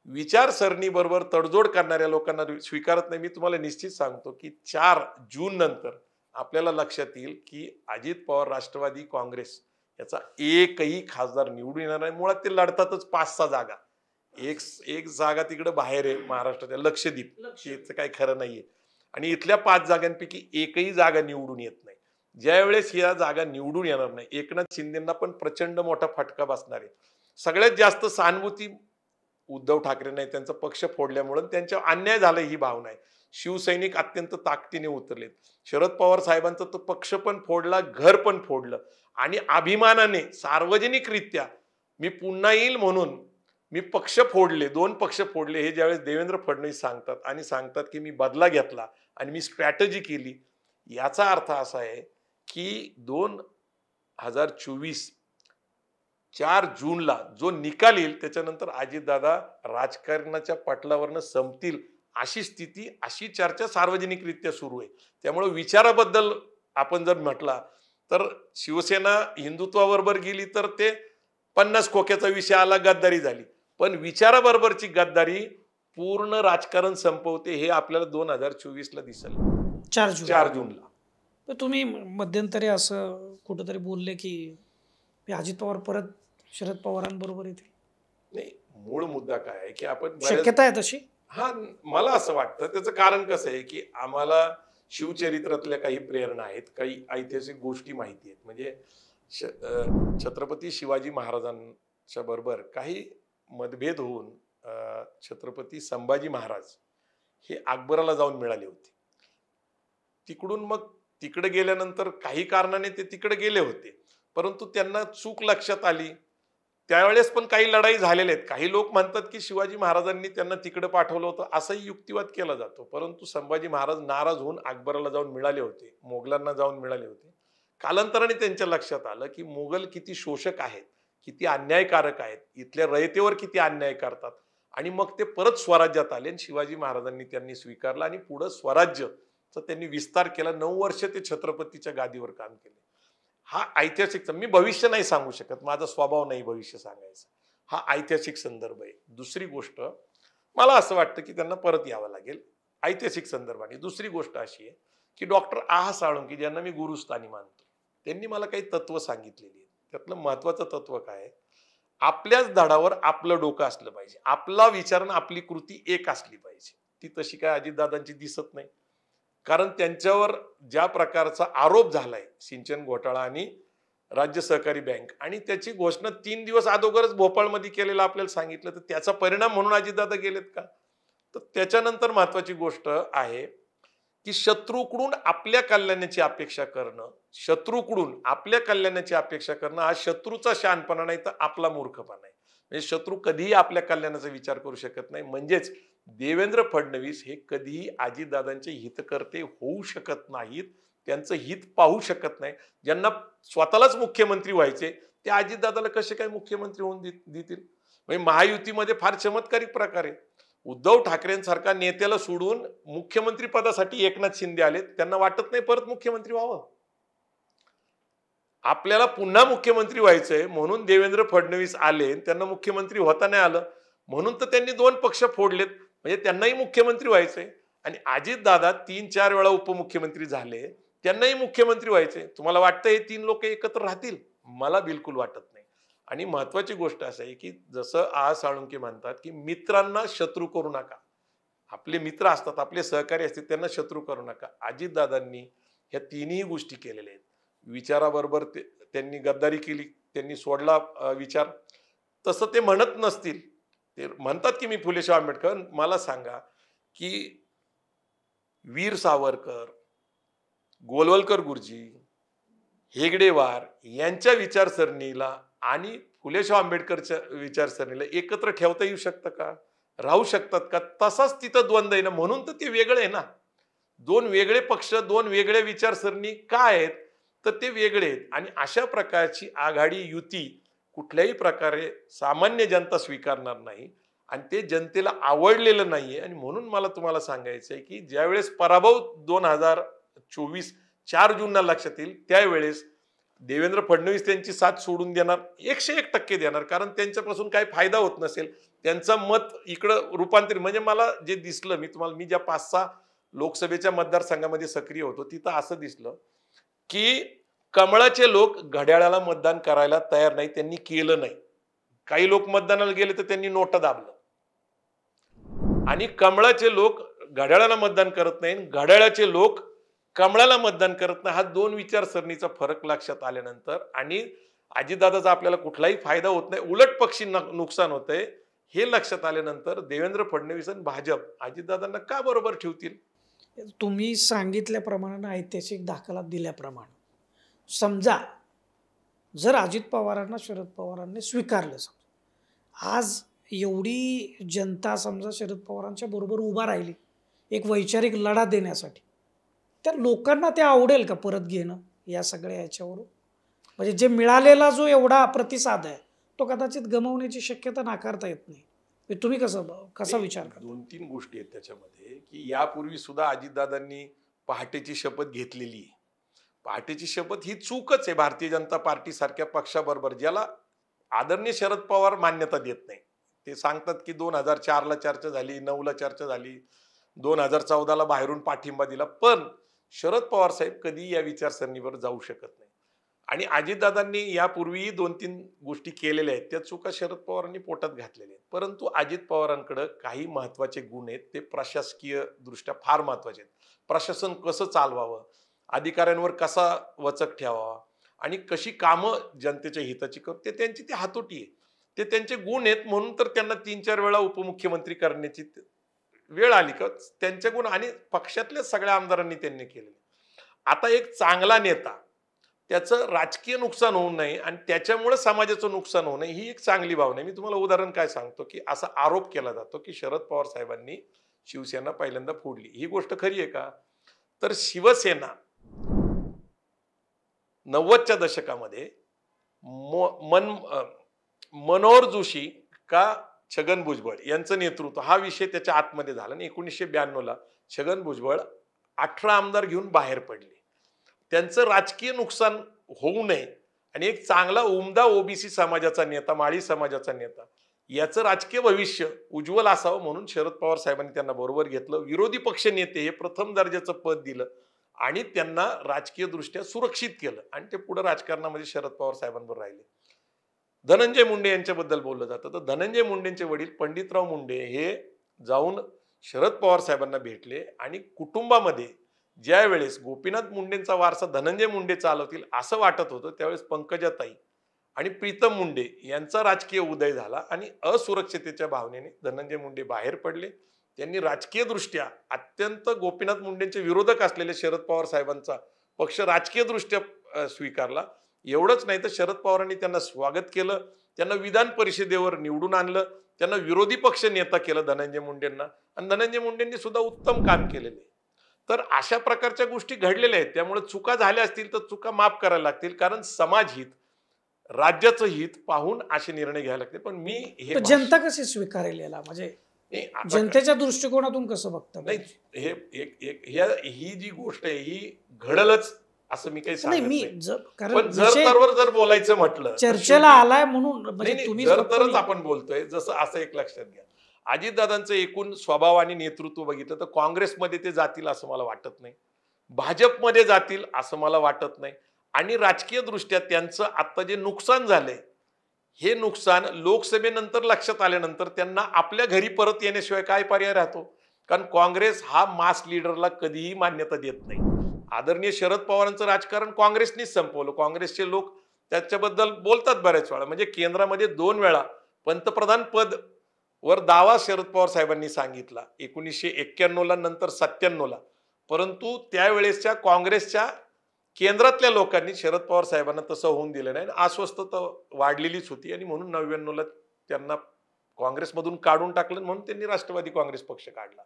विचारसरणी बरोबर तडजोड करणाऱ्या लोकांना स्वीकारत नाही. मी तुम्हाला निश्चित सांगतो की 4 जून नंतर आपल्याला लक्षात येईल की अजित पवार, राष्ट्रवादी काँग्रेस याचा एकही खासदार निवडून येणार नाही. मुळात ते लढतातच 5-6 जागा. एक जागा तिकडे बाहेर आहे महाराष्ट्राच्या, लक्षद्वीप, याचं काही खरं नाहीये. आणि इथल्या 5 जागांपैकी एकही जागा निवडून येत नाही. ज्यावेळेस या जागा निवडून येणार नाही, एकनाथ शिंदेना पण प्रचंड मोठा फटका बसणार आहे. सगळ्यात जास्त सहानुभूती उद्धव ठाकरेंना आहे, त्यांचा पक्ष फोडल्यामुळे त्यांच्या अन्याय झाला ही भावना आहे. शिवसैनिक अत्यंत ताकदीने उतरलेत. शरद पवार साहेबांचा तो पक्ष पण फोडला, घर पण फोडलं आणि अभिमानाने सार्वजनिकरित्या मी पुन्हा येईल म्हणून मी पक्ष फोडले, 2 पक्ष फोडले, हे ज्यावेळेस देवेंद्र फडणवीस सांगतात आणि सांगतात की मी बदला घेतला आणि मी स्ट्रॅटेजी केली, याचा अर्थ असा आहे की 2024 4 जूनला जो निकाल येईल त्याच्यानंतर अजितदादा राजकारणाच्या पटलावरनं संपतील अशी स्थिती, अशी चर्चा सार्वजनिकरित्या सुरू आहे. त्यामुळे विचाराबद्दल आपण जर म्हटला तर शिवसेना हिंदुत्वाबरोबर गेली तर ते 50 खोक्याचा विषय आला, गद्दारी झाली. पण विचाराबरोबरची गद्दारी पूर्ण राजकारण संपवते हे आपल्याला 2024ला दिसेल. 4 जूनला. तर तुम्ही मध्यंतरी असं कुठंतरी बोलले की अजित पवार परत शरद पवारांबरोबर येतील. नाही, मूळ मुद्दा काय आहे की आपण शक्यता आहे तशी? हा, मला असं वाटतं. त्याचं कारण कसं आहे की आम्हाला शिवचरित्रातल्या काही प्रेरणा आहेत, काही ऐतिहासिक गोष्टी माहिती आहेत. म्हणजे छत्रपती शिवाजी महाराजांच्या बरोबर काही मतभेद होऊन छत्रपती संभाजी महाराज हे अकबराला जाऊन मिळाले होते. तिकडून मग तिकडे गेल्यानंतर काही कारणाने ते तिकडे गेले होते, परंतु त्यांना चूक लक्षात आली. त्यावेळेस पण काही लढाई झालेल्या आहेत. काही लोक म्हणतात की शिवाजी महाराजांनी त्यांना तिकडे पाठवलं होतं, असाही युक्तिवाद केला जातो. परंतु संभाजी महाराज नाराज होऊन अकबराला जाऊन मिळाले होते, मोगलांना जाऊन मिळाले होते. कालांतराने त्यांच्या लक्षात आलं की मोगल किती शोषक आहेत, किती अन्यायकारक आहेत, इथल्या रयतेवर किती अन्याय करतात. आणि मग ते परत स्वराज्यात आले आणि शिवाजी महाराजांनी त्यांनी स्वीकारलं आणि पुढं स्वराज्यचा त्यांनी विस्तार केला. 9 वर्ष ते छत्रपतीच्या गादीवर काम केले. हा ऐतिहासिक, मी भविष्य नाही सांगू शकत, माझा स्वभाव नाही भविष्य सांगायचा, हा ऐतिहासिक संदर्भ आहे. दुसरी गोष्ट, मला असं वाटतं की त्यांना परत यावं लागेल ऐतिहासिक संदर्भाने. दुसरी गोष्ट अशी आहे की डॉक्टर आह साळुंखे, ज्यांना मी गुरुस्थानी मानतो, त्यांनी मला काही तत्व सांगितलेली आहेत. त्यातलं महत्वाचं तत्व काय आहे? आपल्याच धडावर आपलं डोकं असलं पाहिजे, आपला विचार आणि आपली कृती एक असली पाहिजे. ती तशी काय अजितदादांची दिसत नाही. कारण त्यांच्यावर ज्या प्रकारचा आरोप झालाय सिंचन घोटाळा आणि राज्य सहकारी बँक, आणि त्याची घोषणा 3 दिवस अगोदरच भोपाळमध्ये केलेला आपल्याला सांगितलं, तर त्याचा परिणाम म्हणून अजितदादा गेलेत का? तर त्याच्यानंतर महत्वाची गोष्ट आहे की शत्रूकडून आपल्या कल्याणाची अपेक्षा करणं, शत्रूकडून आपल्या कल्याणाची अपेक्षा करणं हा शत्रूचा शहाणपणा नाही तर आपला मूर्खपणा आहे. म्हणजे शत्रू कधीही आपल्या कल्याणाचा विचार करू शकत नाही. म्हणजेच देवेंद्र फडणवीस हे कधीही अजितदादांचे हितकर्ते होऊ शकत नाहीत, त्यांचं हित पाहू शकत नाही. ज्यांना स्वतःलाच मुख्यमंत्री व्हायचे ते अजितदादाला कसे काय मुख्यमंत्री होऊन देतील? म्हणजे महायुतीमध्ये फार चमत्कारिक प्रकार आहे. उद्धव ठाकरेंसारखा नेत्याला सोडून मुख्यमंत्री पदासाठी एकनाथ शिंदे आले, त्यांना वाटत नाही परत मुख्यमंत्री व्हावं. आपल्याला पुन्हा मुख्यमंत्री व्हायचंय म्हणून देवेंद्र फडणवीस आले, त्यांना मुख्यमंत्री होता नाही आलं म्हणून तर त्यांनी 2 पक्ष फोडलेत. म्हणजे त्यांनाही मुख्यमंत्री व्हायचंय. आणि अजितदादा 3-4 वेळा उपमुख्यमंत्री झाले, त्यांनाही मुख्यमंत्री व्हायचंय. तुम्हाला वाटतं हे 3 लोक एकत्र राहतील? मला बिलकुल वाटत नाही. आणि महत्वाची गोष्ट असं आहे की जसं आह साळुंखे म्हणतात की मित्रांना शत्रू करू नका. आपले मित्र असतात, आपले सहकारी असतात, त्यांना शत्रू करू नका. अजितदादांनी ह्या तिन्ही गोष्टी केलेल्या आहेत. विचाराबरोबर त्यांनी गद्दारी केली, त्यांनी सोडला विचार. तसं ते म्हणत नसतील, ते म्हणतात की मी फुले शाहू आंबेडकर. मला सांगा की वीर सावरकर, गोलवलकर गुरुजी, हेगडेवार यांच्या विचारसरणीला आणि फुले शाहू आंबेडकरच्या विचारसरणीला एकत्र ठेवता येऊ शकतं का? राहू शकतात का? तसाच तिथं द्वंद्व आहे ना, म्हणून तर ते वेगळं आहे ना. 2 वेगळे पक्ष, 2 वेगळ्या विचारसरणी काय आहेत? तर ते वेगळे आहेत. आणि अशा प्रकारची आघाडी युती कुठल्याही प्रकारे सामान्य जनता स्वीकारणार नाही आणि ते जनतेला आवडलेलं नाहीये. आणि म्हणून मला तुम्हाला सांगायचं आहे की ज्यावेळेस पराभव 2024 4 जूनला लक्षात येईल, त्यावेळेस देवेंद्र फडणवीस त्यांची साथ सोडून देणार, 101% देणार. कारण त्यांच्यापासून काही फायदा होत नसेल, त्यांचं मत इकडं रूपांतरित. म्हणजे मला जे दिसलं, मी ज्या 5-6 लोकसभेच्या मतदारसंघामध्ये सक्रिय होतो, तिथं असं दिसलं की कमळाचे लोक घड्याळाला मतदान करायला तयार नाही, त्यांनी केलं नाही. काही लोक मतदानाला गेले तर त्यांनी नोटा दाबलं. आणि कमळाचे लोक घड्याळाला मतदान करत नाही, घड्याळाचे लोक कमळाला मतदान करत नाही. हा 2 विचारसरणीचा फरक लक्षात आल्यानंतर आणि अजितदादाचा आपल्याला कुठलाही फायदा होत नाही, उलट पक्षी नुकसान होतंय, हे लक्षात आल्यानंतर देवेंद्र फडणवीस आणि भाजप अजितदादांना का बरोबर ठेवतील? तुम्ही सांगितल्याप्रमाणे, ऐतिहासिक दाखला दिल्याप्रमाणे, समजा जर अजित पवारांना शरद पवारांनी स्वीकारलं, समजा आज एवढी जनता समजा शरद पवारांच्या बरोबर उभा राहिली एक वैचारिक लढा देण्यासाठी, त्या लोकांना ते आवडेल का परत घेणं या सगळ्या याच्यावरून? म्हणजे जे मिळालेला जो एवढा प्रतिसाद आहे तो कदाचित गमावण्याची शक्यता नाकारता येत नाही. तुम्ही कसा विचार करता? 2-3 गोष्टी आहेत त्याच्यामध्ये की यापूर्वी सुद्धा अजितदादांनी पहाटेची शपथ घेतलेली आहे. पहाटेची शपथ ही चूकच आहे भारतीय जनता पार्टी सारख्या पक्षाबरोबर, ज्याला आदरणीय शरद पवार मान्यता देत नाही. ते सांगतात की 2004ला चर्चा झाली, 9ला चर्चा झाली, 2014ला बाहेरून पाठिंबा दिला, पण शरद पवार साहेब कधी या विचारसरणीवर जाऊ शकत नाही. आणि अजितदादांनी यापूर्वी 2-3 गोष्टी केलेल्या आहेत, त्या चुका शरद पवारांनी पोटात घातलेल्या आहेत. परंतु अजित पवारांकडे काही महत्वाचे गुण आहेत, ते प्रशासकीय दृष्ट्या फार महत्वाचे आहेत. प्रशासन कसं चालवावं, अधिकाऱ्यांवर कसा वचक ठेवावा आणि कशी कामं जनतेच्या हिताची करू, ते त्यांची ती हातोटी आहे, ते त्यांचे गुण आहेत. म्हणून तर त्यांना 3-4 वेळा उपमुख्यमंत्री करण्याची वेळ आली का, त्यांचे गुण आणि पक्षातल्या सगळ्या आमदारांनी त्यांनी केलेले. आता एक चांगला नेता, त्याचं राजकीय नुकसान होऊ नये आणि त्याच्यामुळे समाजाचं नुकसान होऊ नये, ही एक चांगली भावना आहे. मी तुम्हाला उदाहरण काय सांगतो की असा आरोप केला जातो की शरद पवार साहेबांनी शिवसेना पहिल्यांदा फोडली. ही गोष्ट खरी आहे का? तर शिवसेना 90च्या दशकामध्ये मनोहर जोशी का छगन भुजबळ यांचं नेतृत्व हा विषय त्याच्या आतमध्ये झाला आणि 1992ला छगन भुजबळ 18 आमदार घेऊन बाहेर पडले. त्यांचं राजकीय नुकसान होऊ नये आणि एक चांगला उमदा ओबीसी समाजाचा नेता, माळी समाजाचा नेता, याचं राजकीय भविष्य उज्ज्वल असावं म्हणून शरद पवार साहेबांनी त्यांना बरोबर घेतलं. विरोधी पक्ष नेते हे प्रथम दर्जाचं पद दिलं आणि त्यांना राजकीय दृष्ट्या सुरक्षित केलं आणि ते पुढे राजकारणामध्ये शरद पवार साहेबांबरोबर राहिले. धनंजय मुंडे यांच्याबद्दल बोललं जातं तर धनंजय मुंडेंचे वडील पंडितराव मुंडे हे जाऊन शरद पवार साहेबांना भेटले आणि कुटुंबामध्ये ज्या वेळेस गोपीनाथ मुंडेंचा वारसा धनंजय मुंडे चालवतील असं वाटत होतं त्यावेळेस पंकजाताई आणि प्रीतम मुंडे यांचा राजकीय उदय झाला आणि असुरक्षिततेच्या भावनेने धनंजय मुंडे बाहेर पडले. त्यांनी राजकीय दृष्ट्या अत्यंत गोपीनाथ मुंडेंचे विरोधक असलेले शरद पवार साहेबांचा पक्ष राजकीय दृष्ट्या स्वीकारला. एवढंच नाही तर शरद पवारांनी त्यांना स्वागत केलं, त्यांना विधान परिषदेवर निवडून आणलं, त्यांना विरोधी पक्ष नेता केलं धनंजय मुंडेंना आणि धनंजय मुंडेंनी सुद्धा उत्तम काम केलेले. तर अशा प्रकारच्या गोष्टी घडलेल्या आहेत. त्यामुळे चुका झाल्या असतील तर चुका माफ करायला लागतील कारण समाज हित, राज्याचं हित पाहून असे निर्णय घ्यायला लागतील. पण मी हे जनता कशी स्वीकारेल याला, म्हणजे जनतेच्या दृष्टिकोनातून कसं बघता? नाही, ही जी गोष्ट आहे ही घडलच असं मी काही सांगत नाही. पण जर बोलायचं म्हटलं चर्चेला आलाय म्हणून म्हणजे तुम्ही तरच आपण बोलतोय. जसं असं एक लक्षात घ्या, अजितदादांचं एकूण स्वभाव आणि नेतृत्व बघितलं तर काँग्रेसमध्ये ते जातील असं मला वाटत नाही, भाजपमध्ये जातील असं मला वाटत नाही आणि राजकीय दृष्ट्या त्यांचं आता जे नुकसान झालंय हे नुकसान लोकसभेनंतर लक्षात आल्यानंतर त्यांना आपल्या घरी परत येण्याशिवाय काय पर्याय राहतो. कारण काँग्रेस हा मास लीडरला कधीही मान्यता देत नाही. आदरणीय शरद पवारांचं राजकारण काँग्रेसनीच संपवलं. काँग्रेसचे लोक त्याच्याबद्दल बोलतात बऱ्याच वेळा. म्हणजे केंद्रामध्ये 2 वेळा पंतप्रधान पद वर दावा शरद पवार साहेबांनी सांगितला 1991ला नंतर 97ला. परंतु त्यावेळेसच्या काँग्रेसच्या केंद्रातल्या लोकांनी शरद पवार साहेबांना तसं होऊन दिलं नाही. अस्वस्थता वाढलेलीच होती आणि म्हणून 99ला त्यांना काँग्रेसमधून काढून टाकलं म्हणून त्यांनी राष्ट्रवादी काँग्रेस पक्ष काढला.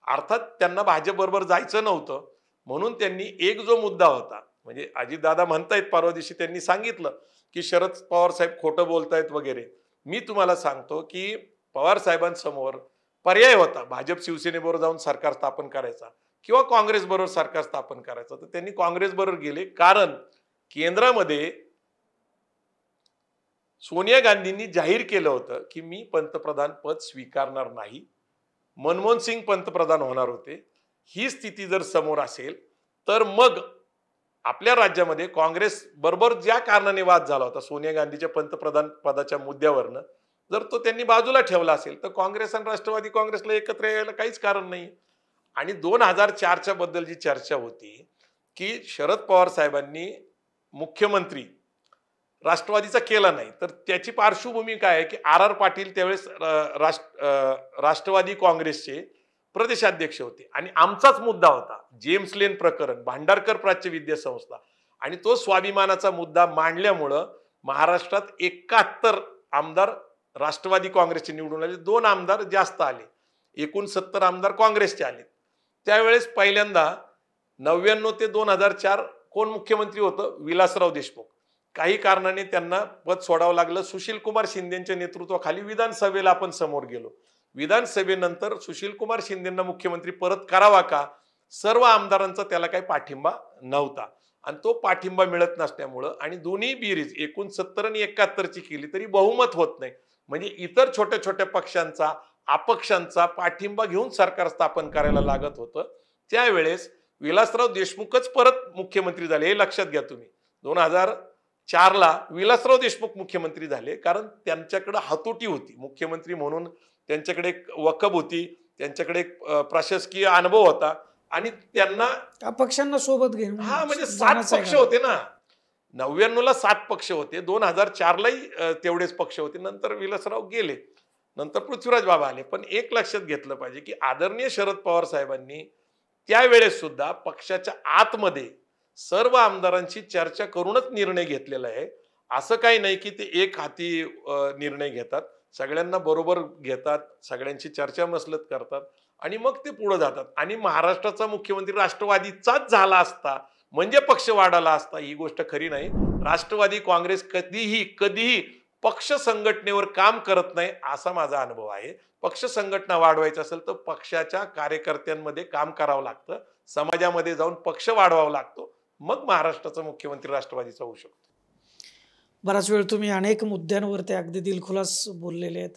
अर्थात त्यांना भाजप बरोबर जायचं नव्हतं म्हणून त्यांनी एक जो मुद्दा होता, म्हणजे अजितदादा म्हणतायत परवा दिवशी त्यांनी सांगितलं की शरद पवार साहेब खोटं बोलतायत वगैरे. मी तुम्हाला सांगतो की पवार साहेबांसमोर पर्याय होता, भाजप शिवसेनेबरोबर जाऊन सरकार स्थापन करायचा किंवा काँग्रेस बरोबर सरकार स्थापन करायचं. तर त्यांनी काँग्रेस बरोबर गेले कारण केंद्रामध्ये सोनिया गांधींनी जाहीर केलं होतं की मी पंतप्रधान पद स्वीकारणार नाही. मनमोहन सिंग पंतप्रधान होणार होते. ही स्थिती जर समोर असेल तर मग आपल्या राज्यामध्ये काँग्रेस बरोबर ज्या कारणाने वाद झाला होता सोनिया गांधीच्या पंतप्रधान पदाच्या मुद्द्यावरनं, जर तो त्यांनी बाजूला ठेवला असेल तर काँग्रेस आणि राष्ट्रवादी काँग्रेसला एकत्र यायला काहीच कारण नाही. आणि 2004च्या बद्दल जी चर्चा होती की शरद पवार साहेबांनी मुख्यमंत्री राष्ट्रवादीचा केला नाही, तर त्याची पार्श्वभूमी काय आहे की RR पाटील त्यावेळेस राष्ट्रवादी काँग्रेसचे प्रदेशाध्यक्ष होते आणि आमचाच मुद्दा होता जेम्स लेन प्रकरण, भांडारकर प्राच्य विद्या संस्था, आणि तो स्वाभिमानाचा मुद्दा मांडल्यामुळं महाराष्ट्रात 71 आमदार राष्ट्रवादी काँग्रेसचे निवडून आले, 2 आमदार जास्त आले, एकूण 70 आमदार काँग्रेसचे आले. त्यावेळेस पहिल्यांदा 99 ते 2004 कोण मुख्यमंत्री होतं? विलासराव देशमुख. काही कारणाने त्यांना पद सोडावं लागलं. सुशीलकुमार शिंदेच्या नेतृत्वाखाली विधानसभेला आपण समोर गेलो. विधानसभेनंतर सुशीलकुमार शिंदेंना मुख्यमंत्री परत करावा का, सर्व आमदारांचा त्याला काही पाठिंबा नव्हता आणि तो पाठिंबा मिळत नसल्यामुळं आणि दोन्ही बेरीज एकूण 70 आणि 71ची केली तरी बहुमत होत नाही. म्हणजे इतर छोट्या छोट्या पक्षांचा, अपक्षांचा पाठिंबा घेऊन सरकार स्थापन करायला लागत होतं. त्यावेळेस विलासराव देशमुखच परत मुख्यमंत्री झाले. हे लक्षात घ्या तुम्ही. 2004ला विलासराव देशमुख मुख्यमंत्री झाले कारण त्यांच्याकडे हातोटी होती. मुख्यमंत्री म्हणून त्यांच्याकडे एक वकब होती, त्यांच्याकडे एक प्रशासकीय अनुभव होता आणि त्यांना अपक्षांना सोबत घेऊन म्हणजे 7 पक्ष होते ना. 99ला 7 पक्ष होते, 2004लाही तेवढेच पक्ष होते. नंतर विलासराव गेले, नंतर पृथ्वीराज बाबा आले. पण एक लक्षात घेतलं पाहिजे की आदरणीय शरद पवार साहेबांनी त्यावेळेस सुद्धा पक्षाच्या आतमध्ये सर्व आमदारांची चर्चा करूनच निर्णय घेतलेला आहे. असं काही नाही की ते एक हाती निर्णय घेतात, सगळ्यांना बरोबर घेतात, सगळ्यांची चर्चा मसलत करतात आणि मग ते पुढे जातात. आणि महाराष्ट्राचा मुख्यमंत्री राष्ट्रवादीचाच झाला असता म्हणजे पक्ष वाढाला असता, ही गोष्ट खरी नाही. राष्ट्रवादी काँग्रेस कधीही पक्ष संघटनेवर काम करत नाही असा माझा अनुभव आहे. पक्ष संघटना वाढवायचं असेल तर पक्षाच्या कार्यकर्त्यांमध्ये काम करावं लागतं, समाजामध्ये जाऊन पक्ष वाढवावा लागतो, मग महाराष्ट्राचा मुख्यमंत्री राष्ट्रवादीचा होऊ शकतो. बराच वेळ तुम्ही अनेक मुद्द्यांवरती अगदी दिलखुलास बोललेले आहेत.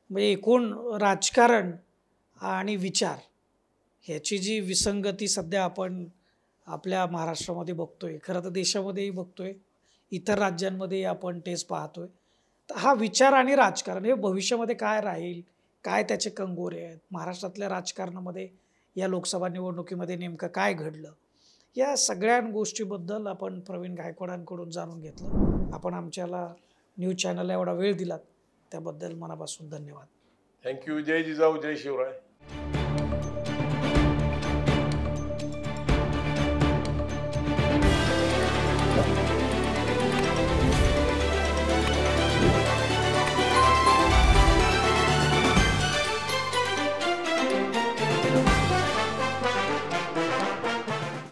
म्हणजे एकूण राजकारण आणि विचार ह्याची जी विसंगती सध्या आपण आपल्या महाराष्ट्रामध्ये बघतोय, खरं तर देशामध्येही बघतोय, इतर राज्यांमध्येही आपण तेच पाहतोय. तर हा विचार आणि राजकारण हे भविष्यामध्ये काय राहील, काय त्याचे कंगोरे आहेत, महाराष्ट्रातल्या राजकारणामध्ये या लोकसभा निवडणुकीमध्ये नेमकं काय घडलं, या सगळ्या गोष्टीबद्दल आपण प्रवीण गायकवाडांकडून जाणून घेतलं. आपण आमच्याला न्यूज चॅनलला एवढा वेळ दिलात त्याबद्दल मनापासून धन्यवाद. थँक्यू. जय जिजाऊ, जय शिवराय.